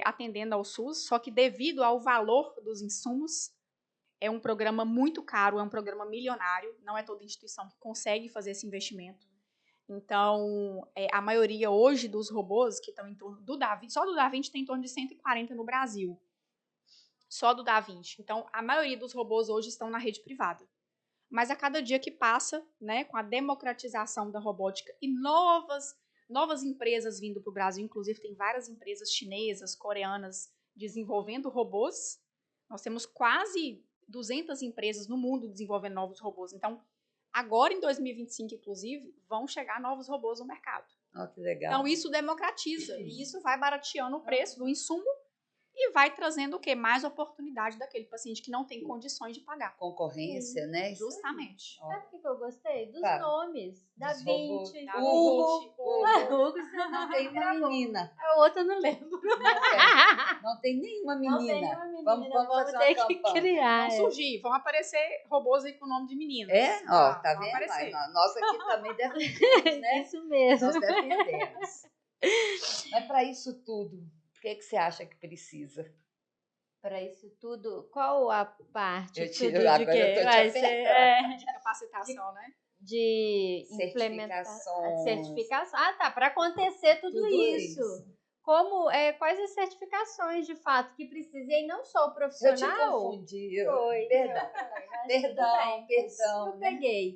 atendendo ao SUS, só que devido ao valor dos insumos, é um programa muito caro, é um programa milionário, não é toda instituição que consegue fazer esse investimento. Então, a maioria hoje dos robôs que estão em torno do Da Vinci, só do Da Vinci tem em torno de 140 no Brasil. Só do Da Vinci. Então, a maioria dos robôs hoje estão na rede privada. Mas a cada dia que passa, né, com a democratização da robótica e novas empresas vindo para o Brasil, inclusive tem várias empresas chinesas, coreanas, desenvolvendo robôs. Nós temos quase 200 empresas no mundo desenvolvendo novos robôs. Então, agora em 2025, inclusive, vão chegar novos robôs no mercado. Oh, que legal. Então, isso democratiza e isso vai barateando o preço do insumo e vai trazendo o quê? Mais oportunidade daquele paciente que não tem condições de pagar. Concorrência, né? Justamente. Sabe o que eu gostei? Dos nomes. Da Dos Vinci, Hugo. Hugo, Não tem uma menina. A outra eu não lembro. Não tem nenhuma menina. Não tem nenhuma menina. Vamos fazer ter uma que campanha. criar. Vão surgir, vão aparecer robôs aí com o nome de meninas. Ó, tá vão vendo? aparecer. Nós aqui também defendemos, né? Isso mesmo. Nós defendemos. Mas para isso tudo, o que você acha que precisa? Para isso tudo, qual a parte Eu tudo te- de agora quê? eu tô te Vai ser, De capacitação, né? de implementar Certificações. certificação. Ah, tá, para acontecer tudo isso. Como, quais as certificações de fato que precisa? E aí não só o Eu profissional. te confundi. Foi. Perdão. Eu peguei.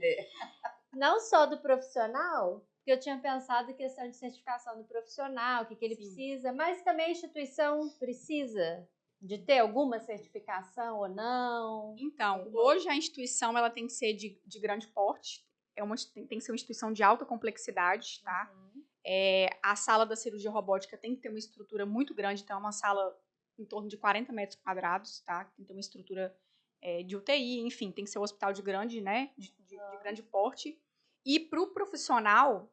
Não só do profissional, porque eu tinha pensado em questão de certificação do profissional, o que ele precisa, mas também a instituição precisa de ter alguma certificação ou não? Então, hoje a instituição ela tem que ser de grande porte, tem que ser uma instituição de alta complexidade, tá? A sala da cirurgia robótica tem que ter uma estrutura muito grande, então é uma sala em torno de 40 metros quadrados, tá? Tem que ter uma estrutura de UTI, enfim, tem que ser um hospital de grande, né? De grande porte. E para o profissional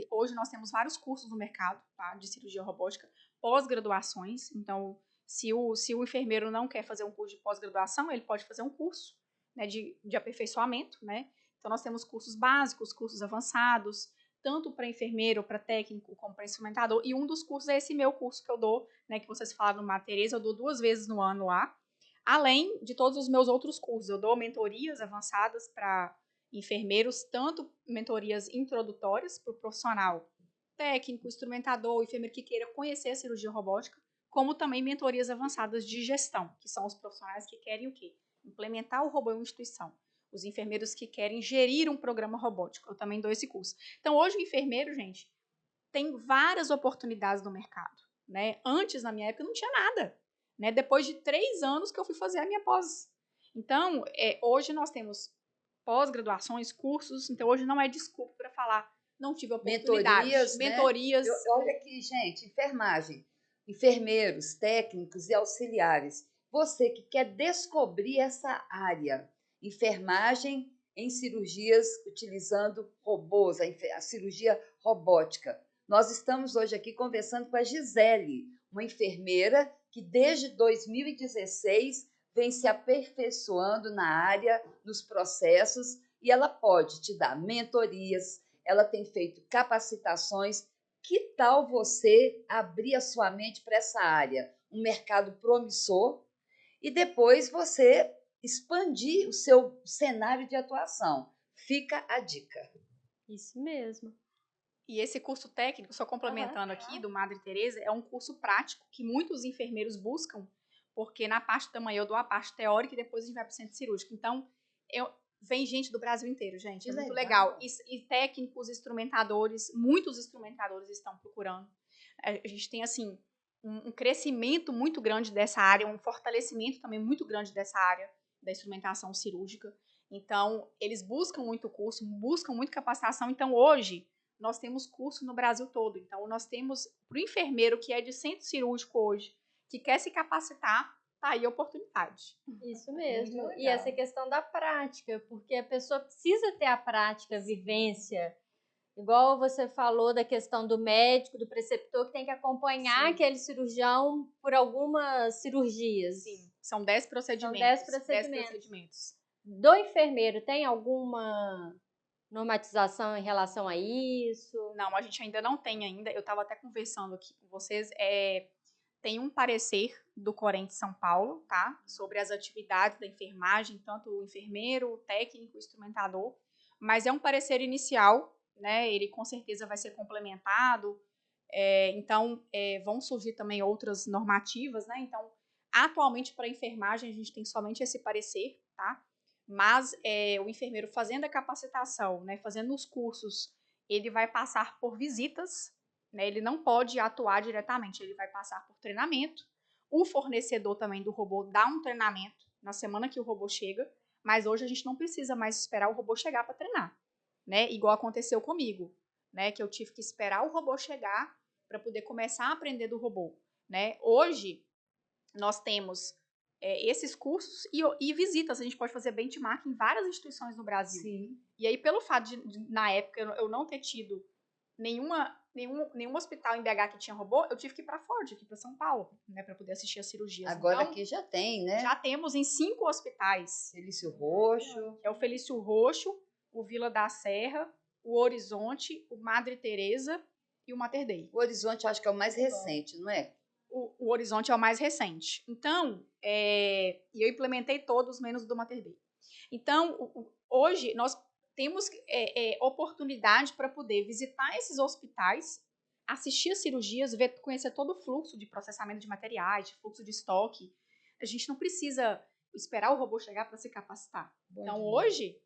hoje nós temos vários cursos no mercado, tá? De cirurgia robótica, pós-graduações. Então, se o enfermeiro não quer fazer um curso de pós-graduação, ele pode fazer um curso, né, de aperfeiçoamento, né? Então, nós temos cursos básicos, cursos avançados, tanto para enfermeiro, para técnico, como para instrumentador. E um dos cursos é esse meu curso que eu dou, né, que vocês falaram no Mater Tereza, eu dou 2 vezes no ano lá. Além de todos os meus outros cursos, eu dou mentorias avançadas para enfermeiros, tanto mentorias introdutórias para o profissional técnico, instrumentador, enfermeiro que queira conhecer a cirurgia robótica, como também mentorias avançadas de gestão, que são os profissionais que querem o quê? Implementar o robô em uma instituição. Os enfermeiros que querem gerir um programa robótico. Eu também dou esse curso. Então, hoje o enfermeiro, gente, tem várias oportunidades no mercado, né? Antes, na minha época, não tinha nada, né? Depois de 3 anos que eu fui fazer a minha pós. Então, hoje nós temos pós-graduações, cursos. Então, hoje não é desculpa para falar não tive oportunidades. Mentorias. Né? Olha aqui, gente, enfermagem, enfermeiros, técnicos e auxiliares. Você que quer descobrir essa área, enfermagem em cirurgias utilizando robôs, a cirurgia robótica. Nós estamos hoje aqui conversando com a Gisele, uma enfermeira que desde 2016 vem se aperfeiçoando na área, nos processos, e ela pode te dar mentorias, ela tem feito capacitações. Que tal você abrir a sua mente para essa área? um mercado promissor e depois você expandir o seu cenário de atuação. Fica a dica. Isso mesmo. E esse curso técnico, só complementando aqui, do Madre Teresa, é um curso prático que muitos enfermeiros buscam, porque na parte da manhã eu dou a parte teórica e depois a gente vai para o centro cirúrgico. Então, vem gente do Brasil inteiro, gente. Que é muito legal. legal. E técnicos, instrumentadores, muitos instrumentadores estão procurando. A gente tem, assim, um crescimento muito grande dessa área, um fortalecimento também muito grande dessa área da instrumentação cirúrgica. Então, eles buscam muito curso, buscam muito capacitação. Então, hoje, nós temos curso no Brasil todo. Então, nós temos, para o enfermeiro que é de centro cirúrgico hoje, que quer se capacitar, tá aí a oportunidade. Isso mesmo. E essa questão da prática, porque a pessoa precisa ter a prática, a vivência. Igual você falou da questão do médico, do preceptor, que tem que acompanhar aquele cirurgião por algumas cirurgias. Sim, são 10 procedimentos. São 10 procedimentos. Do enfermeiro, tem alguma normatização em relação a isso? Não, a gente ainda não tem ainda. Eu estava até conversando aqui com vocês. Tem um parecer do Corém de São Paulo, tá? Sobre as atividades da enfermagem, tanto o enfermeiro, o técnico, o instrumentador. Mas é um parecer inicial, né? Ele com certeza vai ser complementado. Então, vão surgir também outras normativas, né? Então, atualmente para a enfermagem a gente tem somente esse parecer, tá? Mas o enfermeiro fazendo a capacitação, né, fazendo os cursos, ele vai passar por visitas, né, ele não pode atuar diretamente, ele vai passar por treinamento. O fornecedor também do robô dá um treinamento na semana que o robô chega, mas hoje a gente não precisa mais esperar o robô chegar para treinar, né, igual aconteceu comigo, né, que eu tive que esperar o robô chegar para poder começar a aprender do robô, né. Hoje nós temos esses cursos e visitas. A gente pode fazer benchmark em várias instituições no Brasil. Sim. E aí, pelo fato de na época, eu não ter tido nenhum hospital em BH que tinha robô, eu tive que ir para Ford, aqui para São Paulo, né, para poder assistir as cirurgias. Agora então, aqui já tem, né? Já temos em 5 hospitais. Felício Roxo. É o Felício Roxo, o Vila da Serra, o Horizonte, o Madre Teresa e o Mater Dei. O Horizonte acho que é o mais recente, não é? O Horizonte é o mais recente. Então, eu implementei todos, menos o do Mater Dei. Então, hoje, nós temos oportunidade para poder visitar esses hospitais, assistir as cirurgias, conhecer todo o fluxo de processamento de materiais, de fluxo de estoque. A gente não precisa esperar o robô chegar para se capacitar. Então, hoje,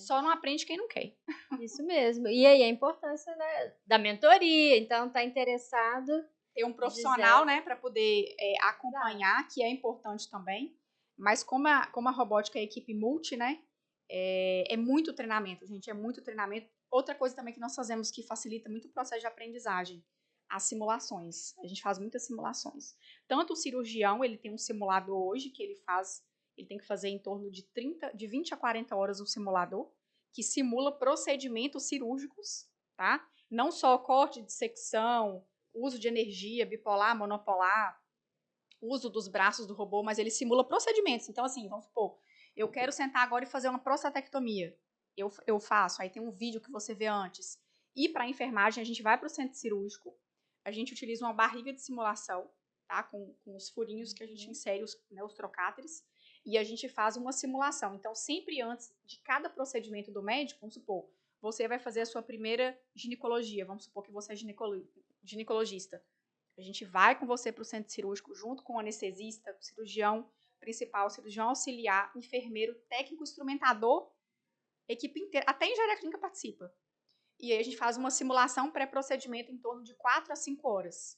só não aprende quem não quer. Isso mesmo. E aí a importância, né, da mentoria. Então, tá interessado... Ter um profissional, né, para poder acompanhar, que é importante também. Mas como a robótica é equipe multi, né, é muito treinamento, gente, é muito treinamento. Outra coisa também que nós fazemos que facilita muito o processo de aprendizagem, as simulações. A gente faz muitas simulações. Tanto o cirurgião, ele tem um simulador hoje que ele tem que fazer em torno de 20 a 40 horas um simulador, que simula procedimentos cirúrgicos, tá? Não só corte, dissecção, uso de energia, bipolar, monopolar, uso dos braços do robô, mas ele simula procedimentos. Então, assim, vamos supor, eu quero sentar agora e fazer uma prostatectomia. Eu faço, aí tem um vídeo que você vê antes. E para a enfermagem, a gente vai para o centro cirúrgico, a gente utiliza uma barriga de simulação, tá? Com os furinhos que a gente insere, os trocáteres, e a gente faz uma simulação. Então, sempre antes de cada procedimento do médico, vamos supor, você vai fazer a sua primeira ginecologia, vamos supor que você é ginecologista. A gente vai com você para o centro cirúrgico, junto com o anestesista, o cirurgião principal, cirurgião auxiliar, enfermeiro, técnico, instrumentador, equipe inteira, até a engenharia clínica participa. E aí a gente faz uma simulação pré-procedimento em torno de 4 a 5 horas.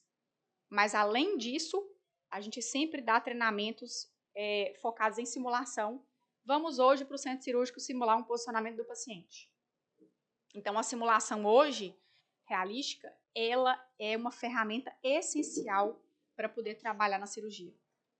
Mas, além disso, a gente sempre dá treinamentos focados em simulação. Vamos hoje para o centro cirúrgico simular um posicionamento do paciente. Então, a simulação hoje, realística, ela é uma ferramenta essencial para poder trabalhar na cirurgia.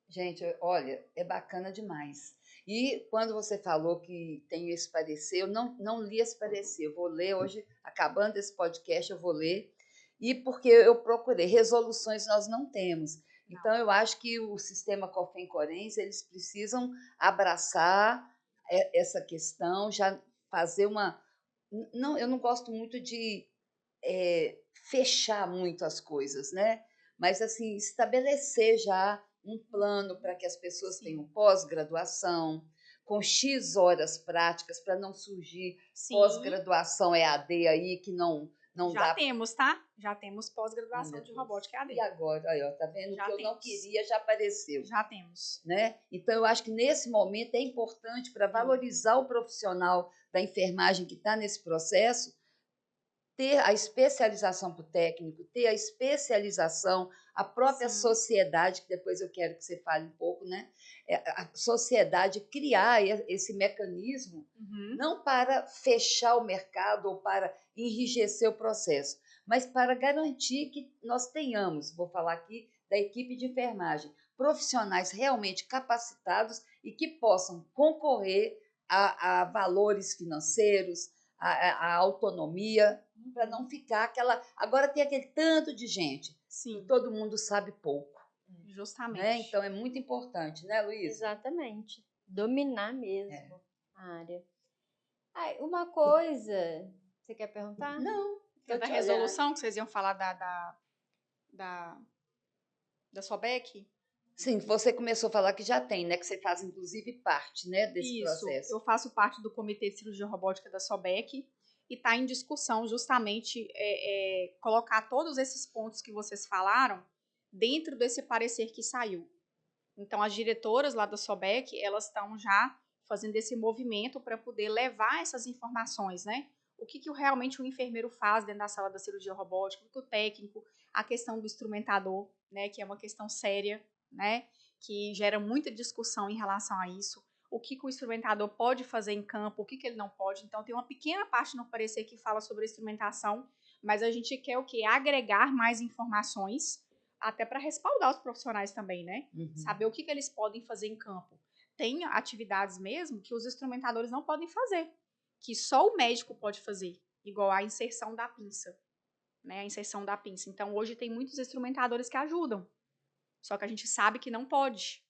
Gente, olha, é bacana demais. E quando você falou que tem esse parecer, eu não li esse parecer, eu vou ler hoje, acabando esse podcast, eu vou ler. E porque eu procurei, resoluções nós não temos. Então, eu acho que o sistema COFEM-CORENS, eles precisam abraçar essa questão, já fazer uma... Não, eu não gosto muito de fechar muito as coisas, né? mas assim, estabelecer já um plano para que as pessoas Sim. tenham pós-graduação, com X horas práticas, para não surgir Sim, pós-graduação EAD aí que não já dá. temos, tá? Já temos Ai, pós-graduação meu de Deus. robótica E EAD. agora, aí, ó, tá vendo? O Já que eu não temos. queria já apareceu. Já temos. Né? Então, eu acho que nesse momento é importante para valorizar o profissional da enfermagem que está nesse processo, ter a especialização para o técnico, ter a especialização, a própria Sim. sociedade, que depois eu quero que você fale um pouco, né? A sociedade criar esse mecanismo, Uhum. não para fechar o mercado ou para enrijecer o processo, mas para garantir que nós tenhamos, vou falar aqui da equipe de enfermagem, profissionais realmente capacitados e que possam concorrer a valores financeiros, a autonomia, para não ficar aquela. Agora tem aquele tanto de gente e Sim, todo mundo sabe pouco. Né? justamente. Então é muito importante, né, Luísa? Exatamente. Dominar mesmo É. a área. Ai, uma coisa. Você quer perguntar? Não, É estou da te olhando. resolução que vocês iam falar da SOBEC? Sim, você começou a falar que já tem, né? Que você faz, inclusive, parte, né, desse Isso, processo. eu faço parte do Comitê de Cirurgia Robótica da SOBEC e está em discussão justamente colocar todos esses pontos que vocês falaram dentro desse parecer que saiu. Então, as diretoras lá da SOBEC, elas estão já fazendo esse movimento para poder levar essas informações, né? O que realmente o enfermeiro faz dentro da sala da cirurgia robótica, o técnico, a questão do instrumentador, né? Que é uma questão séria, né? Que gera muita discussão em relação a isso. O que o instrumentador pode fazer em campo, o que ele não pode. Então, tem uma pequena parte no parecer que fala sobre a instrumentação, mas a gente quer o quê? Agregar mais informações, até para respaldar os profissionais também, né? Uhum. Saber o que eles podem fazer em campo. Tem atividades mesmo que os instrumentadores não podem fazer, que só o médico pode fazer, igual a inserção da pinça, né? A inserção da pinça. Então, hoje tem muitos instrumentadores que ajudam, só que a gente sabe que não pode,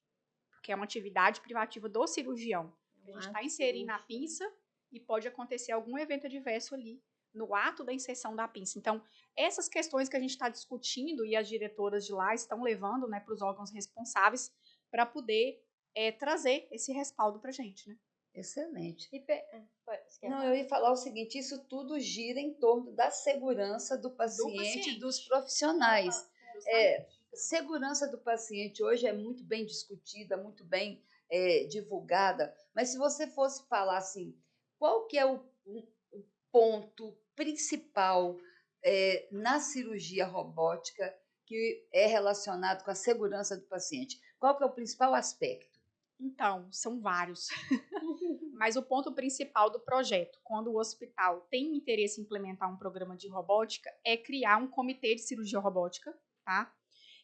porque é uma atividade privativa do cirurgião. A gente está inserindo a pinça e pode acontecer algum evento adverso ali no ato da inserção da pinça. Então, essas questões que a gente está discutindo e as diretoras de lá estão levando, né, para os órgãos responsáveis para poder trazer esse respaldo para a gente, né? Excelente. Você Não, quer eu ia falar o seguinte: isso tudo gira em torno da segurança do paciente e dos profissionais. Segurança do paciente hoje é muito bem discutida, muito bem divulgada, mas se você fosse falar assim, qual que é o ponto principal na cirurgia robótica que é relacionado com a segurança do paciente? Qual que é o principal aspecto? Então, são vários. Mas o ponto principal do projeto, quando o hospital tem interesse em implementar um programa de robótica, é criar um comitê de cirurgia robótica, tá?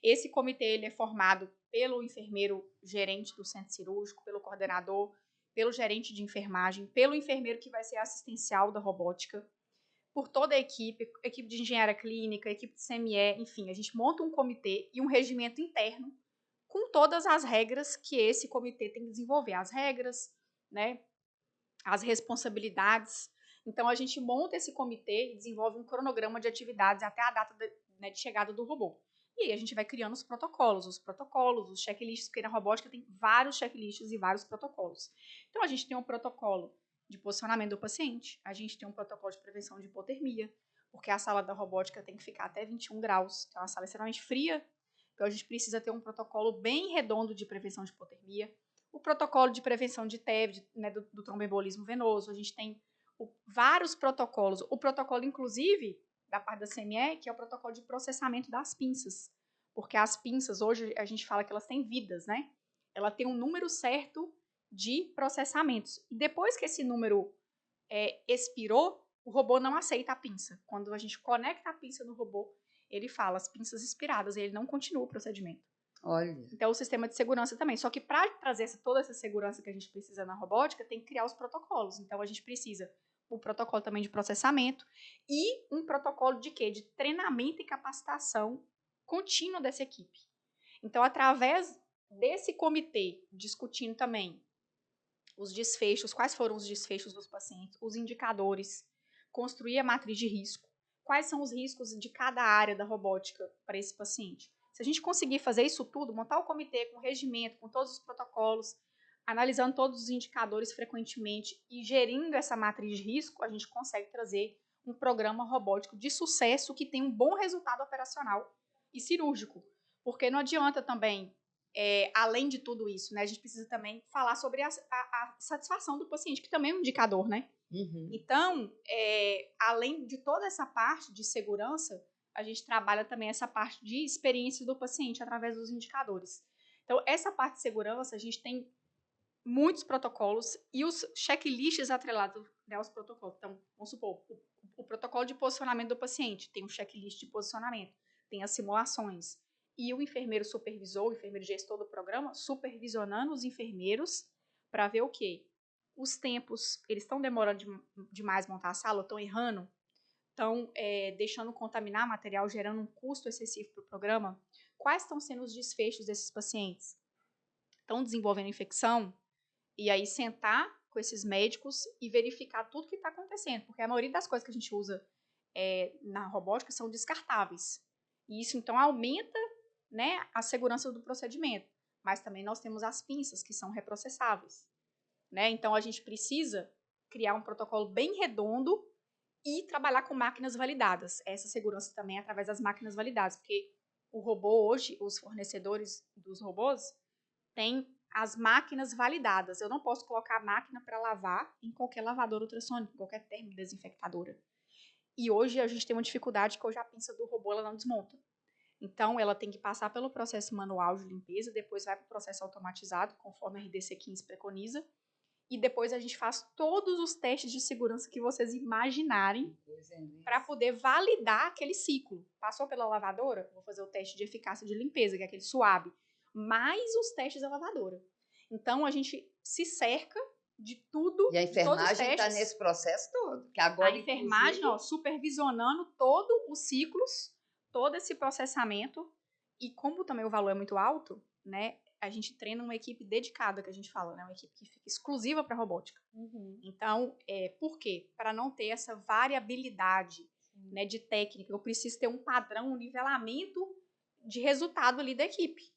Esse comitê ele é formado pelo enfermeiro gerente do centro cirúrgico, pelo coordenador, pelo gerente de enfermagem, pelo enfermeiro que vai ser assistencial da robótica, por toda a equipe de engenharia clínica, equipe de CME, enfim, a gente monta um comitê e um regimento interno com todas as regras que esse comitê tem que desenvolver, as regras, né, as responsabilidades. Então, a gente monta esse comitê e desenvolve um cronograma de atividades até a data de chegada do robô. E aí a gente vai criando os protocolos, os checklists, porque na robótica tem vários checklists e vários protocolos. Então, a gente tem um protocolo de posicionamento do paciente, a gente tem um protocolo de prevenção de hipotermia, porque a sala da robótica tem que ficar até 21 graus, então é uma sala extremamente fria, então a gente precisa ter um protocolo bem redondo de prevenção de hipotermia. O protocolo de prevenção de TEV, né, do tromboembolismo venoso, a gente tem vários protocolos. O protocolo, inclusive, da parte da CME, que é o protocolo de processamento das pinças. Porque as pinças, hoje, a gente fala que elas têm vidas, né? Ela tem um número certo de processamentos. E depois que esse número expirou, o robô não aceita a pinça. Quando a gente conecta a pinça no robô, ele fala as pinças expiradas e ele não continua o procedimento. Olha. Então, o sistema de segurança também. Só que para trazer toda essa segurança que a gente precisa na robótica, tem que criar os protocolos. Então, a gente precisa o protocolo também de processamento e um protocolo de quê? De treinamento e capacitação contínua dessa equipe. Então, através desse comitê, discutindo também os desfechos, quais foram os desfechos dos pacientes, os indicadores, construir a matriz de risco, quais são os riscos de cada área da robótica para esse paciente. Se a gente conseguir fazer isso tudo, montar o comitê com regimento, com todos os protocolos, analisando todos os indicadores frequentemente e gerindo essa matriz de risco, a gente consegue trazer um programa robótico de sucesso que tem um bom resultado operacional e cirúrgico. Porque não adianta também, além de tudo isso, né, a gente precisa também falar sobre a satisfação do paciente, que também é um indicador, né? Uhum. Então, além de toda essa parte de segurança, a gente trabalha também essa parte de experiência do paciente através dos indicadores. Então, essa parte de segurança, a gente tem muitos protocolos e os checklists atrelados, né, aos protocolos. Então, vamos supor, o protocolo de posicionamento do paciente tem um checklist de posicionamento, tem as simulações. E o enfermeiro supervisor, o enfermeiro gestor do programa, supervisionando os enfermeiros para ver o quê? Os tempos, eles estão demorando demais montar a sala, estão errando, estão deixando contaminar material, gerando um custo excessivo para o programa. Quais estão sendo os desfechos desses pacientes? Estão desenvolvendo infecção? E aí sentar com esses médicos e verificar tudo que está acontecendo, porque a maioria das coisas que a gente usa na robótica são descartáveis. E isso, então, aumenta, né, a segurança do procedimento. Mas também nós temos as pinças, que são reprocessáveis. Né? Então, a gente precisa criar um protocolo bem redondo e trabalhar com máquinas validadas. Essa segurança também é através das máquinas validadas, porque o robô hoje, os fornecedores dos robôs, têm as máquinas validadas. Eu não posso colocar a máquina para lavar em qualquer lavadora ultrassônica, em qualquer termodesinfectadora. E hoje a gente tem uma dificuldade que hoje a pinça do robô ela não desmonta. Então, ela tem que passar pelo processo manual de limpeza, depois vai para o processo automatizado, conforme a RDC 15 preconiza, e depois a gente faz todos os testes de segurança que vocês imaginarem para poder validar aquele ciclo. Passou pela lavadora? Vou fazer o teste de eficácia de limpeza, que é aquele suave, mais os testes da lavadora. Então, a gente se cerca de tudo. E a enfermagem está nesse processo todo. Que agora, a enfermagem, supervisionando todos os ciclos, todo esse processamento. E como também o valor é muito alto, né? A gente treina uma equipe dedicada, que a gente fala, né? Uma equipe que fica exclusiva para robótica. Uhum. Então, por quê? Para não ter essa variabilidade, né, de técnica. Eu preciso ter um padrão, um nivelamento de resultado ali da equipe.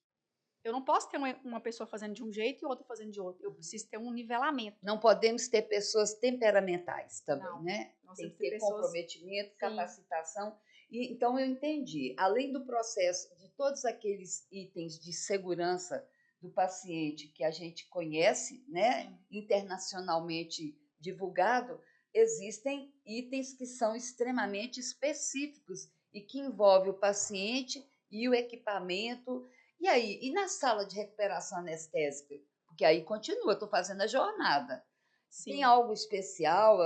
Eu não posso ter uma pessoa fazendo de um jeito e outra fazendo de outro. Eu preciso ter um nivelamento. Não podemos ter pessoas temperamentais também, não, né? Tem que ter pessoas... comprometimento, capacitação. E, então, eu entendi. Além do processo de todos aqueles itens de segurança do paciente que a gente conhece, né, internacionalmente divulgado, existem itens que são extremamente específicos e que envolvem o paciente e o equipamento. E aí, e na sala de recuperação anestésica? Porque aí continua, estou fazendo a jornada. Sim. Tem algo especial?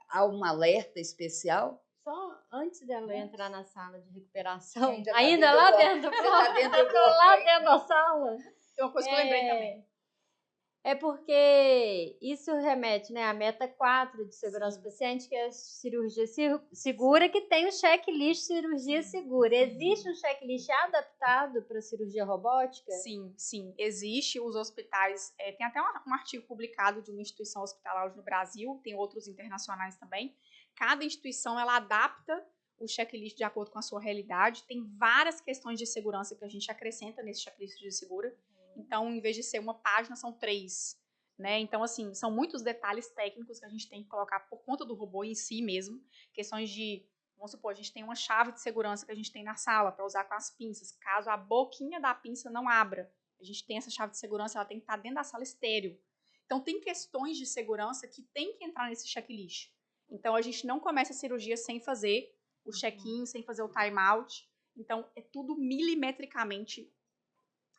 Há um alerta especial? Só antes dela entrar na sala de recuperação, ainda lá dentro do bloco, lá dentro da sala. Tem uma coisa que eu lembrei também. É porque isso remete, né, à meta 4 de segurança do paciente, que é a cirurgia segura, que tem o checklist cirurgia segura. Existe um checklist adaptado para cirurgia robótica? Sim, existe. Os hospitais, tem até um artigo publicado de uma instituição hospitalar hoje no Brasil, tem outros internacionais também. Cada instituição, ela adapta o checklist de acordo com a sua realidade. Tem várias questões de segurança que a gente acrescenta nesse checklist de segura. Então, em vez de ser uma página, são 3. Né? Então, assim, são muitos detalhes técnicos que a gente tem que colocar por conta do robô em si mesmo. Questões de, vamos supor, a gente tem uma chave de segurança que a gente tem na sala para usar com as pinças. Caso a boquinha da pinça não abra, a gente tem essa chave de segurança, ela tem que estar dentro da sala estéril. Então, tem questões de segurança que tem que entrar nesse checklist. Então, a gente não começa a cirurgia sem fazer o check-in, sem fazer o time-out. Então, é tudo milimetricamente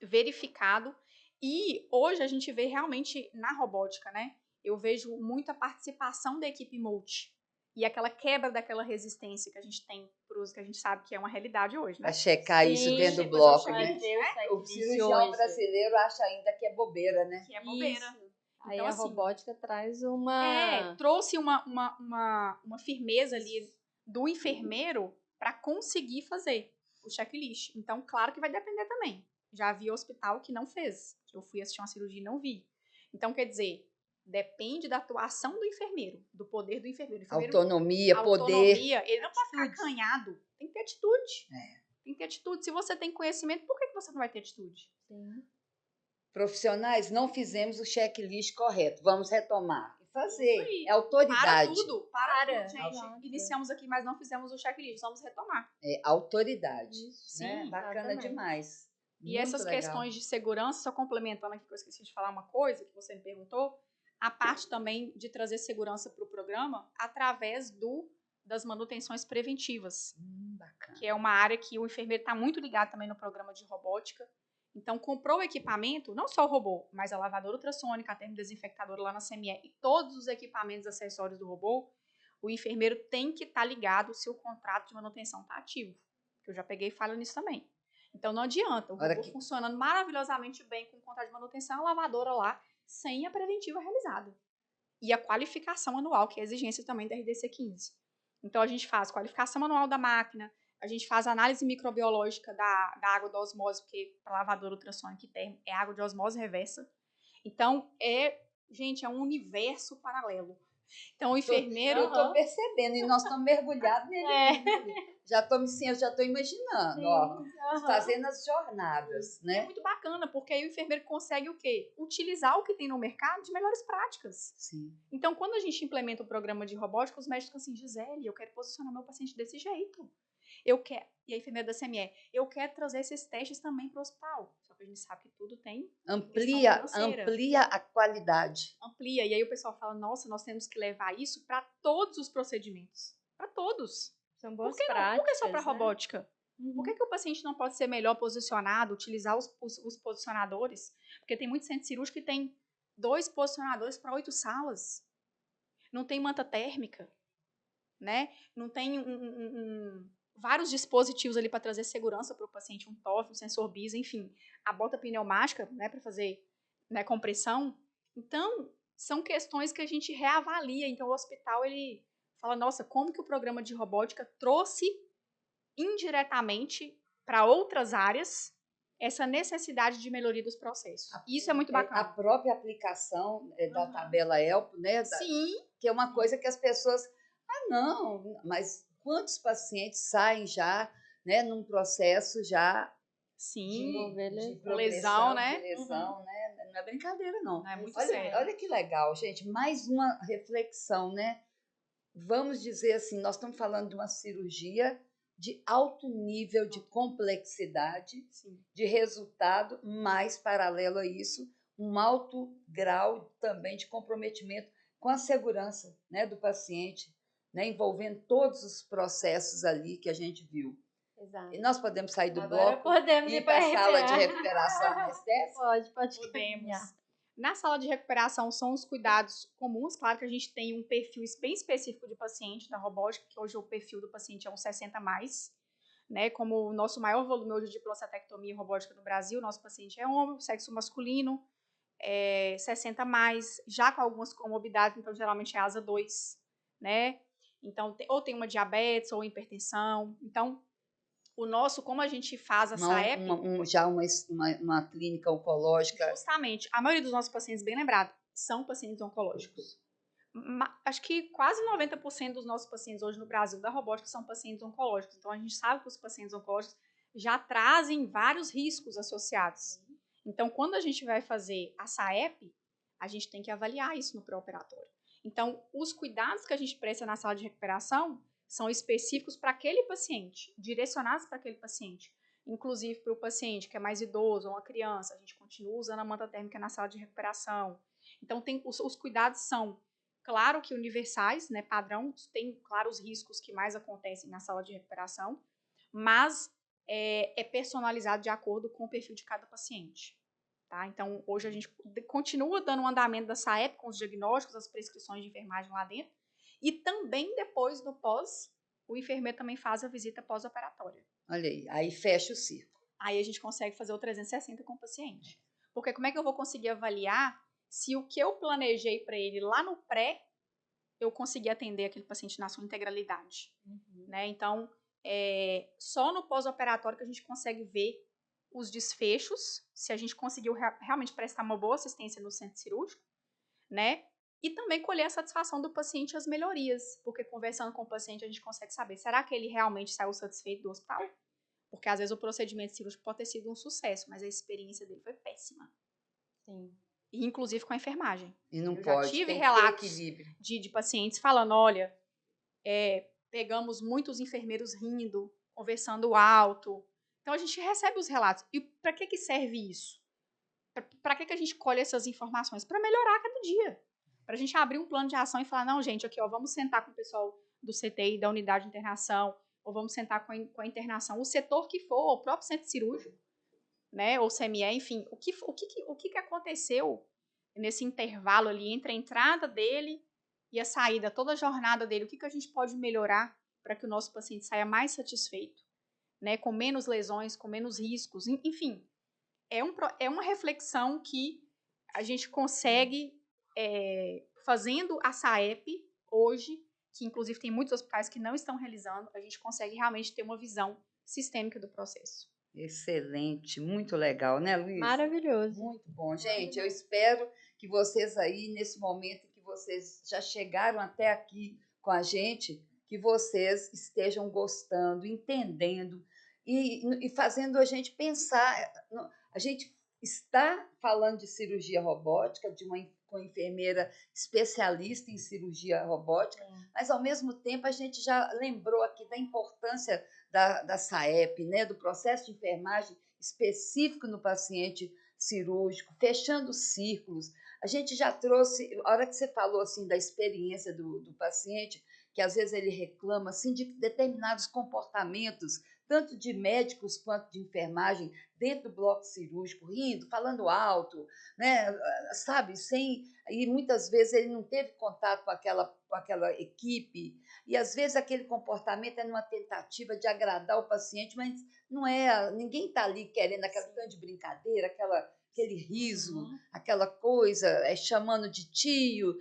verificado. E hoje a gente vê realmente na robótica, né? Eu vejo muita participação da equipe multi. E aquela quebra daquela resistência que a gente tem para o uso, que a gente sabe que é uma realidade hoje, né? Para checar isso dentro do bloco, né? O cirurgião brasileiro acha ainda que é bobeira, né? Que é bobeira. Isso. Aí então, a assim, robótica traz uma... trouxe uma firmeza ali do enfermeiro para conseguir fazer o checklist. Então, claro que vai depender também. Já vi hospital que não fez. Eu fui assistir uma cirurgia e não vi. Então, quer dizer, depende da atuação do enfermeiro, do poder do enfermeiro. Autonomia, poder. Ele não pode ficar acanhado. Tem que ter atitude. Tem que ter atitude. Se você tem conhecimento, por que você não vai ter atitude? Sim. Profissionais, não fizemos o checklist correto. Vamos retomar e Isso fazer. aí. É autoridade. Para Para. tudo, gente. Exato. Iniciamos aqui, mas não fizemos o checklist. Vamos retomar. É autoridade. Isso. Né? Sim, Bacana exatamente. demais. E Muito essas legal. questões de segurança, só complementando aqui, que eu esqueci de falar uma coisa que você me perguntou, a parte também de trazer segurança para o programa através das manutenções preventivas, Bacana. que é uma área que o enfermeiro está muito ligado também no programa de robótica. Então, comprou o equipamento, não só o robô, mas a lavadora ultrassônica, a termodesinfectadora lá na CME e todos os equipamentos acessórios do robô, o enfermeiro tem que estar ligado se o contrato de manutenção está ativo. Que eu já peguei falha nisso também. Então, não adianta. O robô funcionando maravilhosamente bem com o contrato de manutenção, a lavadora lá, sem a preventiva realizada. E a qualificação anual, que é a exigência também da RDC 15. Então, a gente faz qualificação anual da máquina, a gente faz análise microbiológica da água da osmose, porque para lavadora ultrassônica e termo é água de osmose reversa. Então, gente, é um universo paralelo. Então, o enfermeiro... Eu estou percebendo, e nós estamos mergulhados nele. É. Eu já estou imaginando, ó, fazendo as jornadas, né? É muito bacana, porque aí o enfermeiro consegue o quê? Utilizar o que tem no mercado de melhores práticas. Sim. Então, quando a gente implementa o programa de robótica, os médicos ficam assim, Gisele, eu quero posicionar meu paciente desse jeito. E a enfermeira da CME, eu quero trazer esses testes também para o hospital. Só que a gente sabe que tudo tem Amplia a qualidade. Amplia. E aí o pessoal fala, nossa, nós temos que levar isso para todos os procedimentos. Para todos. São boas Por que práticas, não? Por que só para né? robótica? Por que o paciente não pode ser melhor posicionado, utilizar os posicionadores? Porque tem muito centro cirúrgico que tem 2 posicionadores para 8 salas. Não tem manta térmica, né? Não tem vários dispositivos ali para trazer segurança para o paciente, um TOF, um sensor BIS, enfim, a bota pneumática, né, para fazer, né, compressão. Então, são questões que a gente reavalia. Então, o hospital, ele fala, nossa, como que o programa de robótica trouxe indiretamente para outras áreas essa necessidade de melhoria dos processos. Isso é muito bacana. A própria aplicação da tabela ELPO, né? Sim. Que é uma coisa que as pessoas... não, mas quantos pacientes saem já, né, num processo já Sim, de progressão, lesão, né? De lesão, né? Não é brincadeira, não. Não é muito sério. Olha que legal, gente. Mais uma reflexão, né? Vamos dizer assim, nós estamos falando de uma cirurgia de alto nível de complexidade, Sim. de resultado, mas, paralelo a isso, um alto grau também de comprometimento com a segurança, né, do paciente, né, envolvendo todos os processos ali que a gente viu. Exato. E nós podemos sair do Agora bloco podemos e ir ir para a sala de recuperar. recuperação mais teste? Pode Podemos. caminhar. Na sala de recuperação são os cuidados comuns. Claro que a gente tem um perfil bem específico de paciente da robótica, que hoje o perfil do paciente é um 60+, né? Como o nosso maior volume hoje de prostatectomia robótica no Brasil, nosso paciente é homem, sexo masculino, 60+, já com algumas comorbidades, então geralmente é asa 2, né? Então, ou tem uma diabetes ou hipertensão. Então, o nosso, como a gente faz a SAEP... Já uma clínica oncológica. Justamente. A maioria dos nossos pacientes, bem lembrado, são pacientes oncológicos. Acho que quase 90% dos nossos pacientes hoje no Brasil da robótica são pacientes oncológicos. Então, a gente sabe que os pacientes oncológicos já trazem vários riscos associados. Então, quando a gente vai fazer a SAEP, a gente tem que avaliar isso no pré-operatório. Então, os cuidados que a gente presta na sala de recuperação são específicos para aquele paciente, direcionados para aquele paciente. Inclusive para o paciente que é mais idoso ou uma criança, a gente continua usando a manta térmica na sala de recuperação. Então, os cuidados são, claro que universais, né, padrão, tem, claro, os riscos que mais acontecem na sala de recuperação, mas é personalizado de acordo com o perfil de cada paciente. Tá? Então, hoje a gente continua dando um andamento da SAEP com os diagnósticos, as prescrições de enfermagem lá dentro, e também depois do pós, o enfermeiro também faz a visita pós-operatória. Olha aí fecha o círculo. Aí a gente consegue fazer o 360 com o paciente. Porque como é que eu vou conseguir avaliar se o que eu planejei para ele lá no pré, eu consegui atender aquele paciente na sua integralidade? Né? Então, só no pós-operatório que a gente consegue ver os desfechos, se a gente conseguiu realmente prestar uma boa assistência no centro cirúrgico, né? E também colher a satisfação do paciente e as melhorias, porque conversando com o paciente a gente consegue saber, será que ele realmente saiu satisfeito do hospital? Porque às vezes o procedimento cirúrgico pode ter sido um sucesso, mas a experiência dele foi péssima. Sim. E, inclusive com a enfermagem. E não Eu pode, já tive tem que ter relatos equilíbrio. de pacientes falando, olha, pegamos muitos enfermeiros rindo, conversando alto. Então, a gente recebe os relatos. E para que serve isso? Para que a gente colhe essas informações? Para melhorar a cada dia. Para a gente abrir um plano de ação e falar, não, gente, aqui, ó, vamos sentar com o pessoal do CTI, da unidade de internação, ou vamos sentar com a internação, o setor que for, o próprio centro cirúrgico, né, ou CME, enfim, o que aconteceu nesse intervalo ali entre a entrada dele e a saída, toda a jornada dele, o que a gente pode melhorar para que o nosso paciente saia mais satisfeito, né, com menos lesões, com menos riscos, enfim, é uma reflexão que a gente consegue fazendo a SAEP hoje, que inclusive tem muitos hospitais que não estão realizando, a gente consegue realmente ter uma visão sistêmica do processo. Excelente, muito legal, né, Luísa? Maravilhoso. Muito bom. Gente, eu espero que vocês aí, nesse momento em que vocês já chegaram até aqui com a gente, que vocês estejam gostando, entendendo e fazendo a gente pensar. A gente está falando de cirurgia robótica, com uma enfermeira especialista em cirurgia robótica, mas, ao mesmo tempo, a gente já lembrou aqui da importância da SAEP, né, do processo de enfermagem específico no paciente cirúrgico, fechando círculos. A gente já trouxe, a hora que você falou assim da experiência do paciente, que às vezes ele reclama assim, de determinados comportamentos, tanto de médicos quanto de enfermagem, dentro do bloco cirúrgico, rindo, falando alto, né, sabe, e muitas vezes ele não teve contato com aquela equipe, e às vezes aquele comportamento é numa tentativa de agradar o paciente, mas não é, ninguém está ali querendo aquela tanto de brincadeira, aquele riso, aquela coisa, chamando de tio.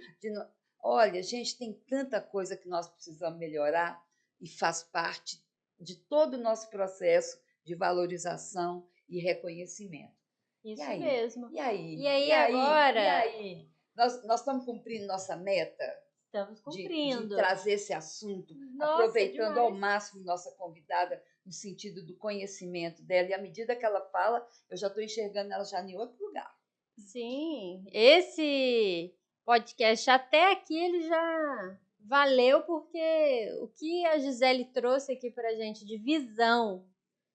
Olha, gente, tem tanta coisa que nós precisamos melhorar e faz parte de todo o nosso processo de valorização e reconhecimento. Isso e aí? mesmo. E aí? E aí agora? E aí? Nós estamos cumprindo nossa meta? Estamos De cumprindo. trazer esse assunto, Nossa, aproveitando demais. ao máximo nossa convidada no sentido do conhecimento dela. E à medida que ela fala, eu já estou enxergando ela já em outro lugar. Sim, esse podcast até aqui ele já valeu, porque o que a Gisele trouxe aqui pra gente de visão,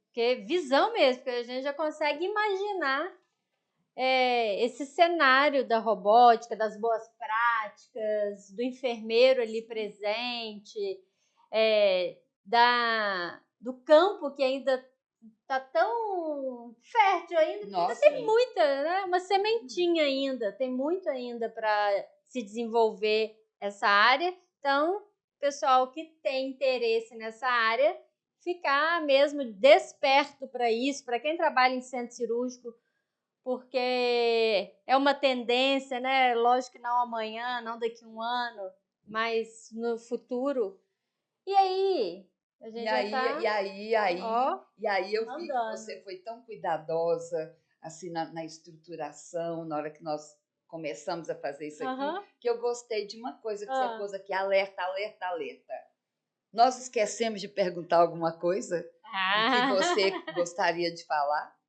porque visão mesmo, porque a gente já consegue imaginar esse cenário da robótica, das boas práticas, do enfermeiro ali presente, do campo que ainda tá tão fértil ainda, que ainda tem muita, né? Uma sementinha ainda, tem muito ainda para se desenvolver essa área. Então, pessoal que tem interesse nessa área, ficar mesmo desperto para isso, para quem trabalha em centro cirúrgico, porque é uma tendência, né? Lógico que não amanhã, não daqui a um ano, mas no futuro. E aí? A gente E aí eu vi que você foi tão cuidadosa assim na estruturação, na hora que nós começamos a fazer isso aqui, que eu gostei de uma coisa que você pôs aqui, alerta, alerta, alerta. Nós esquecemos de perguntar alguma coisa que você gostaria de falar?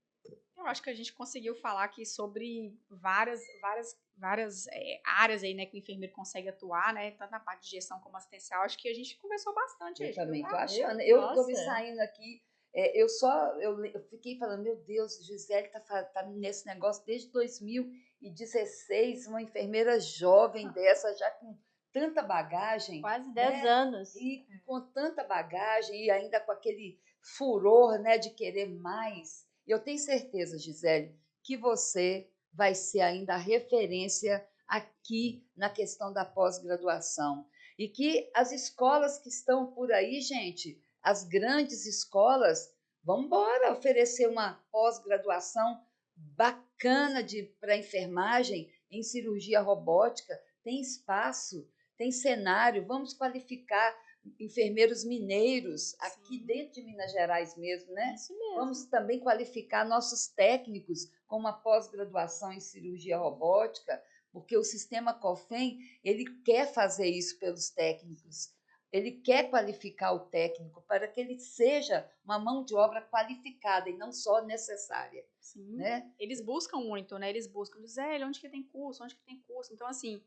Eu acho que a gente conseguiu falar aqui sobre várias áreas aí, né, que o enfermeiro consegue atuar, né, tanto na parte de gestão como assistencial. Acho que a gente conversou bastante. Eu também tô achando. Eu estou me saindo aqui, eu fiquei falando, meu Deus, Gisele tá nesse negócio desde 2016, uma enfermeira jovem dessa, já com tanta bagagem. Quase 10 anos. E com tanta bagagem e ainda com aquele furor, né, de querer mais. Eu tenho certeza, Gisele, que você vai ser ainda a referência aqui na questão da pós-graduação. E que as escolas que estão por aí, gente, as grandes escolas, vamos embora oferecer uma pós-graduação bacana para enfermagem em cirurgia robótica. Tem espaço, tem cenário, vamos qualificar enfermeiros mineiros aqui dentro de Minas Gerais mesmo, né? Isso mesmo. Vamos também qualificar nossos técnicos com uma pós-graduação em cirurgia robótica, porque o sistema COFEM, ele quer fazer isso pelos técnicos. ele quer qualificar o técnico para que ele seja uma mão de obra qualificada e não só necessária, Sim. né? Eles buscam muito, né? Eles buscam, Gisele, onde que tem curso? Onde que tem curso? Então, assim,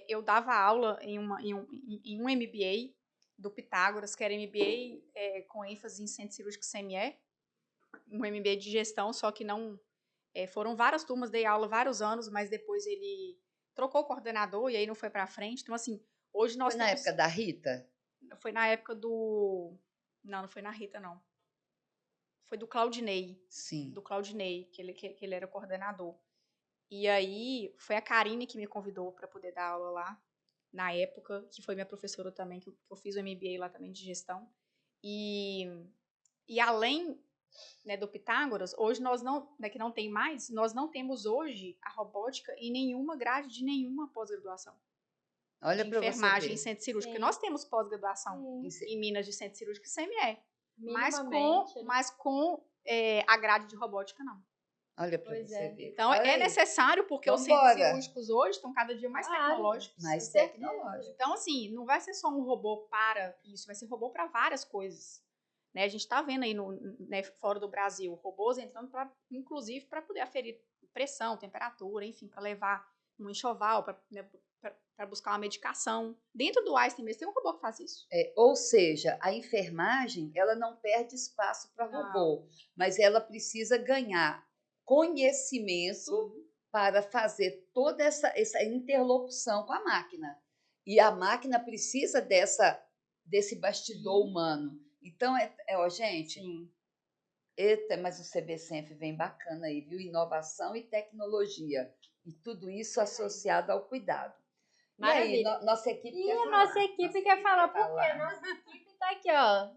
eu dava aula em um MBA do Pitágoras, que era MBA com ênfase em centro cirúrgico CME, um MBA de gestão, só que não... foram várias turmas, dei aula vários anos, mas depois ele trocou o coordenador e aí não foi para frente. Então, assim, hoje nós Foi na época da Rita? Foi na época do... Não foi na Rita, não. Foi do Claudinei. Sim. Do Claudinei, que ele era coordenador. E aí, foi a Karine que me convidou para poder dar aula lá, na época, que foi minha professora também, que eu fiz o MBA lá também de gestão. E além, né, do Pitágoras, hoje nós não, né, que não tem mais, nós não temos hoje a robótica em nenhuma grade de nenhuma pós-graduação. Olha De para você enfermagem ver. em centro cirúrgico. Sim. Nós temos pós-graduação Sim. em Minas de centro cirúrgico e CME. Mas Minimamente, com a grade de robótica, não. Olha para Pois você é. ver. Então, Olha é aí. necessário, porque os Vambora. centros cirúrgicos hoje estão cada dia mais Claro. tecnológicos. Mais Com certeza. tecnológico. Então, assim, não vai ser só um robô para isso, vai ser robô para várias coisas. Né? A gente está vendo aí né, fora do Brasil robôs entrando, inclusive, para poder aferir pressão, temperatura, enfim, para levar um enxoval, para buscar uma medicação. Dentro do Einstein mesmo tem um robô que faz isso. Ou seja, a enfermagem ela não perde espaço para robô, mas ela precisa ganhar conhecimento para fazer toda essa interlocução com a máquina. E a máquina precisa desse bastidor humano. Então, gente, Sim. eita, mas o CBCenf vem bacana aí, viu? Inovação e tecnologia. E tudo isso associado ao cuidado. Maravilha. E aí, nossa equipe quer a falar. nossa equipe quer falar, porque nossa equipe está aqui, ó,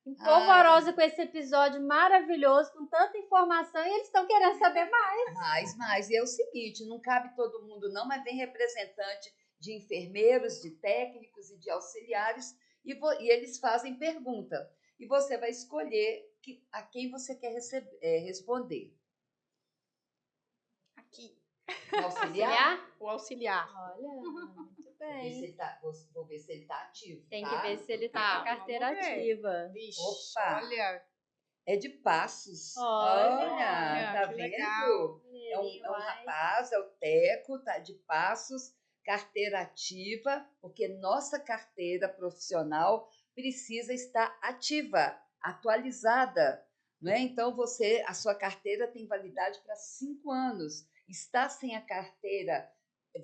empolvorosa com esse episódio maravilhoso, com tanta informação, e eles estão querendo saber mais. Mais. E é o seguinte, não cabe todo mundo não, mas vem representante de enfermeiros, de técnicos e de auxiliares, e eles fazem pergunta. E você vai escolher a quem você quer responder. Aqui. O auxiliar? O auxiliar. Olha, muito bem. Vou ver se ele está ativo. Tem que ver se ele está com a carteira ativa. Vixe, Opa! olha. É de Passos. Olha, tá que vendo? legal. É um rapaz, é o Teco, tá de Passos, carteira ativa, porque nossa carteira profissional precisa estar ativa, atualizada. Né? Então, a sua carteira tem validade para 5 anos. Estar sem a carteira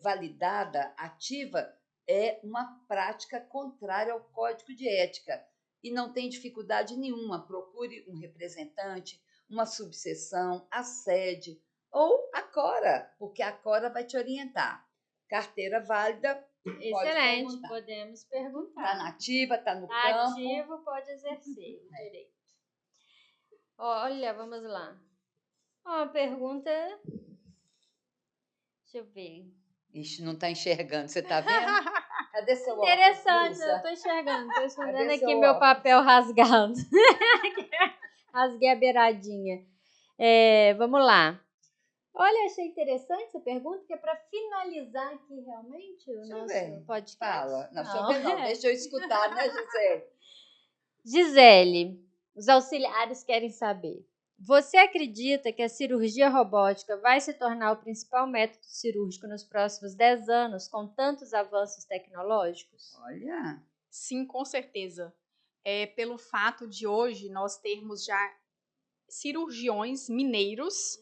validada, ativa, é uma prática contrária ao Código de Ética. E não tem dificuldade nenhuma. Procure um representante, uma subseção, a sede ou a Cora, porque a Cora vai te orientar. Carteira válida, excelente, podemos perguntar. Está nativa, está no campo. Ativo, pode exercer o direito. Olha, vamos lá. Uma pergunta... Deixa eu ver. Ixi, não está enxergando, você está vendo? Cadê seu óculos? Interessante, eu estou enxergando. Estou escondendo aqui meu óculos? papel rasgado. Rasguei a beiradinha. Vamos lá. Olha, achei interessante essa pergunta, que é para finalizar aqui realmente o nosso podcast. Fala. Não, deixa eu escutar, né, Gisele? Gisele, os auxiliares querem saber. Você acredita que a cirurgia robótica vai se tornar o principal método cirúrgico nos próximos 10 anos, com tantos avanços tecnológicos? Olha. Sim, com certeza. Pelo fato de hoje nós termos já cirurgiões mineiros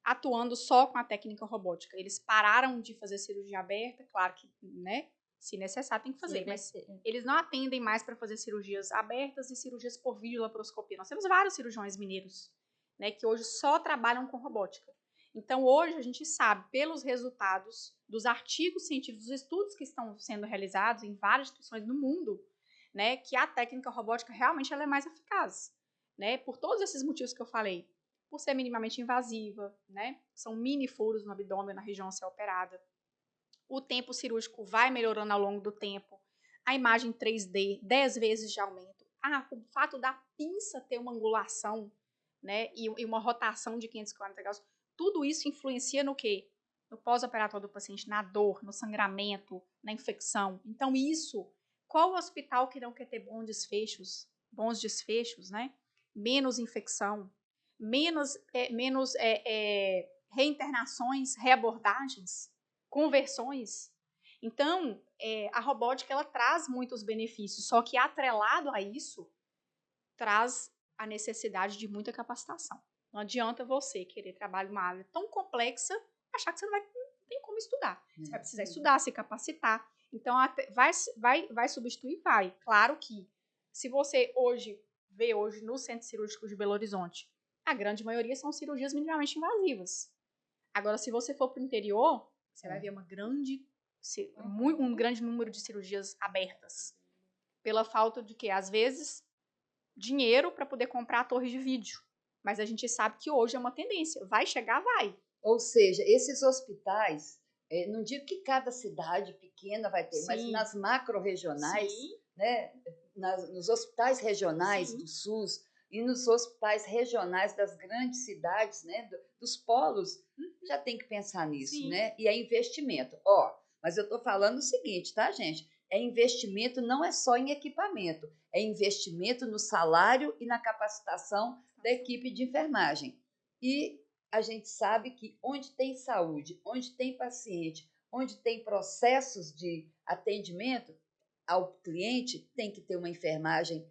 atuando só com a técnica robótica. Eles pararam de fazer cirurgia aberta, claro que, né, se necessário tem que fazer, mas eles não atendem mais para fazer cirurgias abertas e cirurgias por videolaparoscopia. Nós temos vários cirurgiões mineiros, né, que hoje só trabalham com robótica. Então, hoje a gente sabe, pelos resultados dos artigos científicos, dos estudos que estão sendo realizados em várias instituições no mundo, né, que a técnica robótica realmente ela é mais eficaz, né, por todos esses motivos que eu falei. Por ser minimamente invasiva, né? São mini furos no abdômen, na região a ser operada. O tempo cirúrgico vai melhorando ao longo do tempo. A imagem 3D, 10 vezes de aumento. O fato da pinça ter uma angulação, né? E uma rotação de 540 graus. Tudo isso influencia no quê? No pós-operatório do paciente, na dor, no sangramento, na infecção. Então, isso, Qual hospital que não quer ter bons desfechos, né? Menos infecção, menos reinternações, reabordagens, conversões. Então, a robótica ela traz muitos benefícios, só que atrelado a isso, traz a necessidade de muita capacitação. Não adianta você querer trabalhar em uma área tão complexa, achar que você não tem como estudar. Você vai precisar estudar, se capacitar. Então, vai substituir? Vai. Claro que, se você vê hoje no Centro Cirúrgico de Belo Horizonte, a grande maioria são cirurgias minimamente invasivas. Agora, se você for para o interior, você vai ver um grande número de cirurgias abertas. Pela falta de quê? Às vezes, dinheiro para poder comprar a torre de vídeo. Mas a gente sabe que hoje é uma tendência. Vai chegar, vai. Ou seja, esses hospitais, não digo que cada cidade pequena vai ter, Sim. mas nas macro-regionais, Sim. né, nos hospitais regionais Sim. do SUS e nos hospitais regionais das grandes cidades, né, dos polos, já tem que pensar nisso, Sim. né? E é investimento. Mas eu estou falando o seguinte, tá, gente? Investimento não é só em equipamento, é investimento no salário e na capacitação da equipe de enfermagem. E a gente sabe que onde tem saúde, onde tem paciente, onde tem processos de atendimento ao cliente, tem que ter uma enfermagem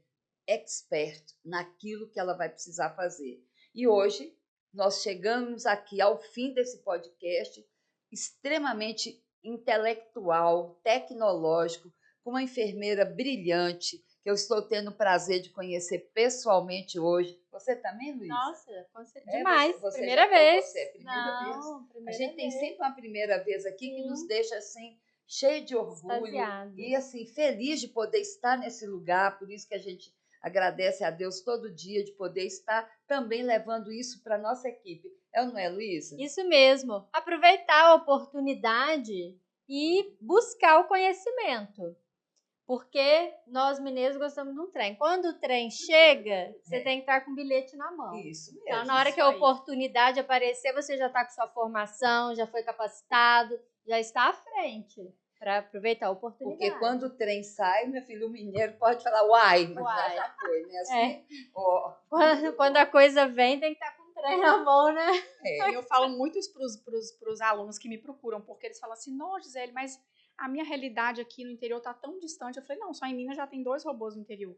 expert naquilo que ela vai precisar fazer. E hoje nós chegamos aqui ao fim desse podcast extremamente intelectual, tecnológico, com uma enfermeira brilhante, que eu estou tendo o prazer de conhecer pessoalmente hoje. Você também, Luísa? Nossa, demais. Primeira vez. vez. Você é a primeira vez? Primeira a gente tem vez. sempre uma primeira vez aqui Sim. que nos deixa assim, cheio de orgulho Extasiado. e assim, feliz de poder estar nesse lugar, por isso que a gente agradece a Deus todo dia de poder estar também levando isso para a nossa equipe. É ou não é, Luísa? Isso mesmo. Aproveitar a oportunidade e buscar o conhecimento. Porque nós mineiros gostamos de um trem. Quando o trem chega, você tem que estar com o bilhete na mão. Isso mesmo. Então, na hora que a oportunidade aparecer, você já está com sua formação, já foi capacitado, já está à frente para aproveitar a oportunidade. Porque quando o trem sai, meu filho, o mineiro pode falar, mas já foi, né? Assim, Quando a coisa vem, tem que estar com o trem na mão, né? E eu falo muito isso para os alunos que me procuram, porque eles falam assim, não, Gisele, mas a minha realidade aqui no interior está tão distante. Eu falei, não, só em Minas já tem 2 robôs no interior,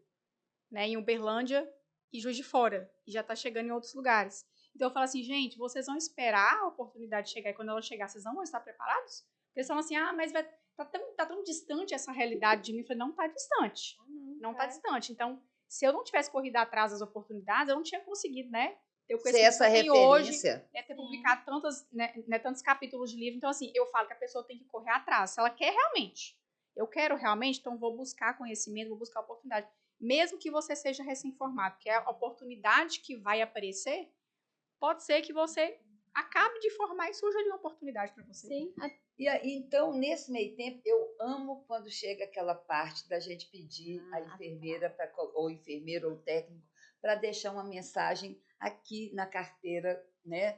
né? Em Uberlândia e Juiz de Fora, e já está chegando em outros lugares. Então eu falo assim, gente, vocês vão esperar a oportunidade chegar, e quando ela chegar, vocês não vão estar preparados? Porque eles falam assim, mas tá tão distante essa realidade de mim. Eu falei, não está distante, não está distante. Então, se eu não tivesse corrido atrás das oportunidades, eu não tinha conseguido, né? Ter o conhecimento que eu tenho hoje, ter publicado tantos capítulos de livro. Então, assim, eu falo que a pessoa tem que correr atrás. Se ela quer realmente, eu quero realmente, então vou buscar conhecimento, vou buscar oportunidade. Mesmo que você seja recém-formado, porque a oportunidade que vai aparecer, pode ser que você acabe de formar e surja de uma oportunidade para você. Sim. E aí, então, nesse meio tempo, eu amo quando chega aquela parte da gente pedir a enfermeira ou enfermeiro ou técnico para deixar uma mensagem aqui na carteira, né,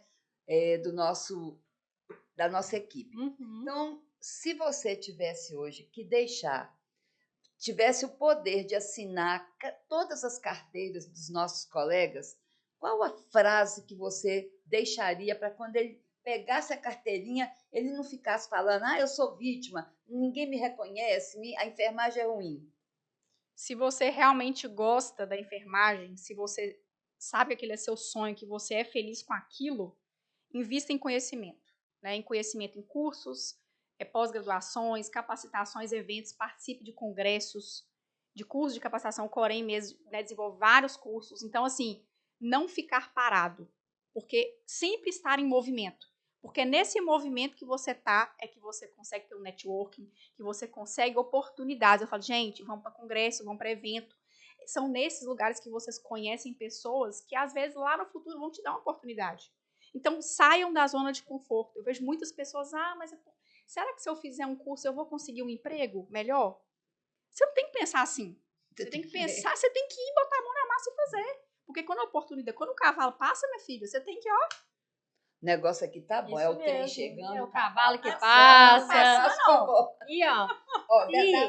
da nossa equipe. Uhum. Então, se você tivesse hoje que tivesse o poder de assinar todas as carteiras dos nossos colegas, qual a frase que você deixaria para quando ele pegasse a carteirinha, ele não ficasse falando, eu sou vítima, ninguém me reconhece, a enfermagem é ruim? Se você realmente gosta da enfermagem, se você sabe que aquele é seu sonho, que você é feliz com aquilo, invista em conhecimento, né? Em conhecimento em cursos, pós-graduações, capacitações, eventos, participe de congressos, de cursos de capacitação, o Corém mesmo, né, desenvolve vários cursos. Então, assim, não ficar parado, porque sempre estar em movimento. Porque é nesse movimento que você tá, é que você consegue ter um networking, que você consegue oportunidades. Eu falo, gente, vamos para congresso, vamos para evento. São nesses lugares que vocês conhecem pessoas que, às vezes, lá no futuro vão te dar uma oportunidade. Então, saiam da zona de conforto. Eu vejo muitas pessoas, mas será que se eu fizer um curso eu vou conseguir um emprego melhor? Você não tem que pensar assim. Você tem que pensar, você tem que ir botar a mão na massa e fazer. Porque quando o cavalo passa, minha filha, você tem que, O negócio aqui tá bom, isso o trem mesmo, chegando. É o cavalo que Não passa. passa, não. E, ó.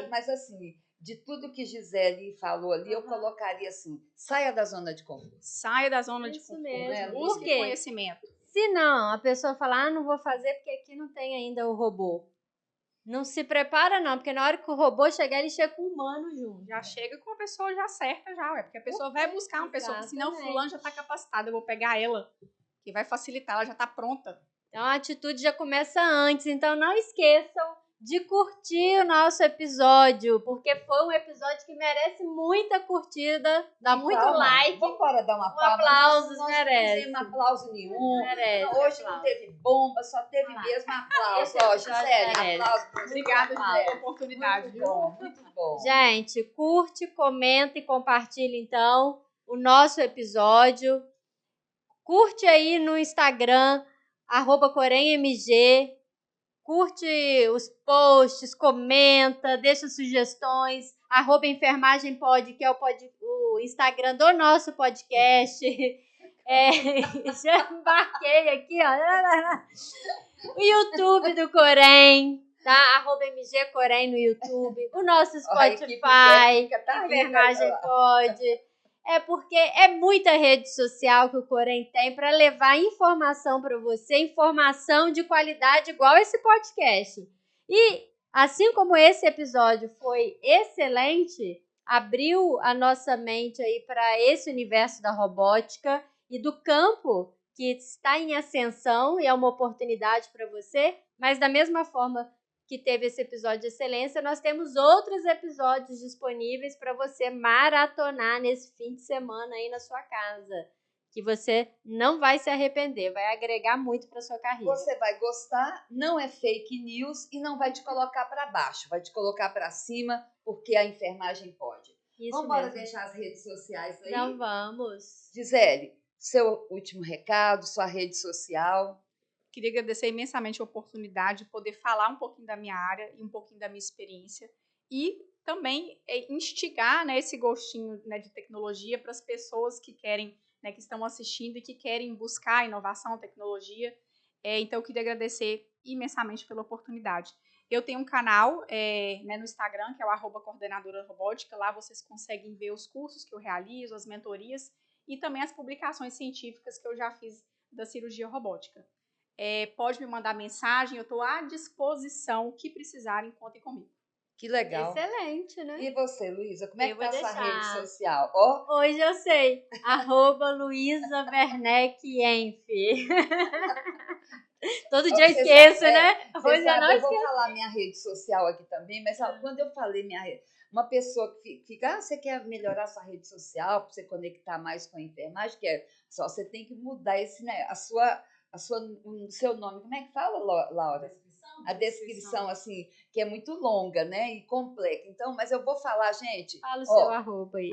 Mas assim, de tudo que Gisele falou ali, eu colocaria assim, saia da zona de conforto. Saia da zona de Isso conforto. mesmo. Por Busque quê? conhecimento. Se não, a pessoa fala, não vou fazer porque aqui não tem ainda o robô. Não se prepara não, porque na hora que o robô chegar, ele chega com o humano junto. Já chega com a pessoa já certa já, ué, porque a pessoa vai buscar uma pessoa, porque senão Exatamente. fulano já tá capacitada, eu vou pegar ela, que vai facilitar, ela já tá pronta. Então a atitude já começa antes. Então não esqueçam de curtir o nosso episódio, porque foi um episódio que merece muita curtida, dá muito Palma. like. Vamos embora dar uma palma. aplausos, nós merece. Não fizemos aplauso nenhum. Merece Não, hoje não aplauso. teve bomba, só teve mesmo aplauso. Esse Ó, episódio Gisele, merece. aplauso. Obrigada Gisele. pela oportunidade, Muito viu? bom, muito bom. Gente, curte, comenta e compartilha então o nosso episódio. Curte aí no Instagram, @CoremMG. Curte os posts, comenta, deixa sugestões. @EnfermagemPod, que é o Instagram do nosso podcast. Já embarquei aqui, ó. O YouTube do Corem, tá? @MG Corem no YouTube. O nosso Spotify, Tá Enfermagem Pode. É porque é muita rede social que o Corem tem para levar informação para você, informação de qualidade igual esse podcast. E assim como esse episódio foi excelente, abriu a nossa mente aí para esse universo da robótica e do campo que está em ascensão e é uma oportunidade para você, mas da mesma forma que teve esse episódio de excelência, nós temos outros episódios disponíveis para você maratonar nesse fim de semana aí na sua casa, que você não vai se arrepender, vai agregar muito para sua carreira. Você vai gostar, não é fake news e não vai te colocar para baixo, vai te colocar para cima, porque a enfermagem pode. Isso Vamos embora mesmo. deixar as redes sociais aí? Não vamos. Gisele, seu último recado, sua rede social. Queria agradecer imensamente a oportunidade de poder falar um pouquinho da minha área e um pouquinho da minha experiência e também instigar, né, esse gostinho, né, de tecnologia para as pessoas que querem, né, que estão assistindo e que querem buscar inovação, tecnologia. Então, eu queria agradecer imensamente pela oportunidade. Eu tenho um canal né, no Instagram, que é o @coordenadora robótica. Lá vocês conseguem ver os cursos que eu realizo, as mentorias e também as publicações científicas que eu já fiz da cirurgia robótica. Pode me mandar mensagem, eu estou à disposição. O que precisarem, contem comigo. Que legal. Excelente, né? E você, Luísa, como é Eu que tá a vou sua deixar. rede social? Ó, Hoje eu sei. @Luísa Werneck Enf. Todo dia eu Você esqueço, sabe, né? você Hoje eu sabe, não eu vou esqueço. falar minha rede social aqui também, mas sabe, quando eu falei minha rede, uma pessoa que fica, você quer melhorar sua rede social para você conectar mais com a enfermagem, que é só você tem que mudar esse, né, o seu nome, como é que fala, Laura? A descrição, assim, que é muito longa, né, e complexa. Então, mas eu vou falar, gente. Fala o seu arroba aí.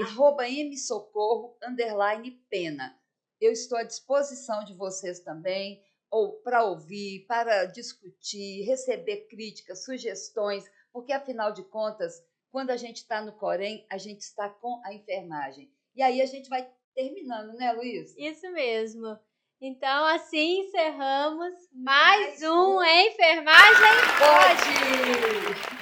@msocorro_pena. Eu estou à disposição de vocês também, ou para ouvir, para discutir, receber críticas, sugestões, porque afinal de contas, quando a gente está no Corem, a gente está com a enfermagem. E aí a gente vai terminando, né, Luísa? Isso mesmo. Então, assim encerramos mais um Enfermagem Pode!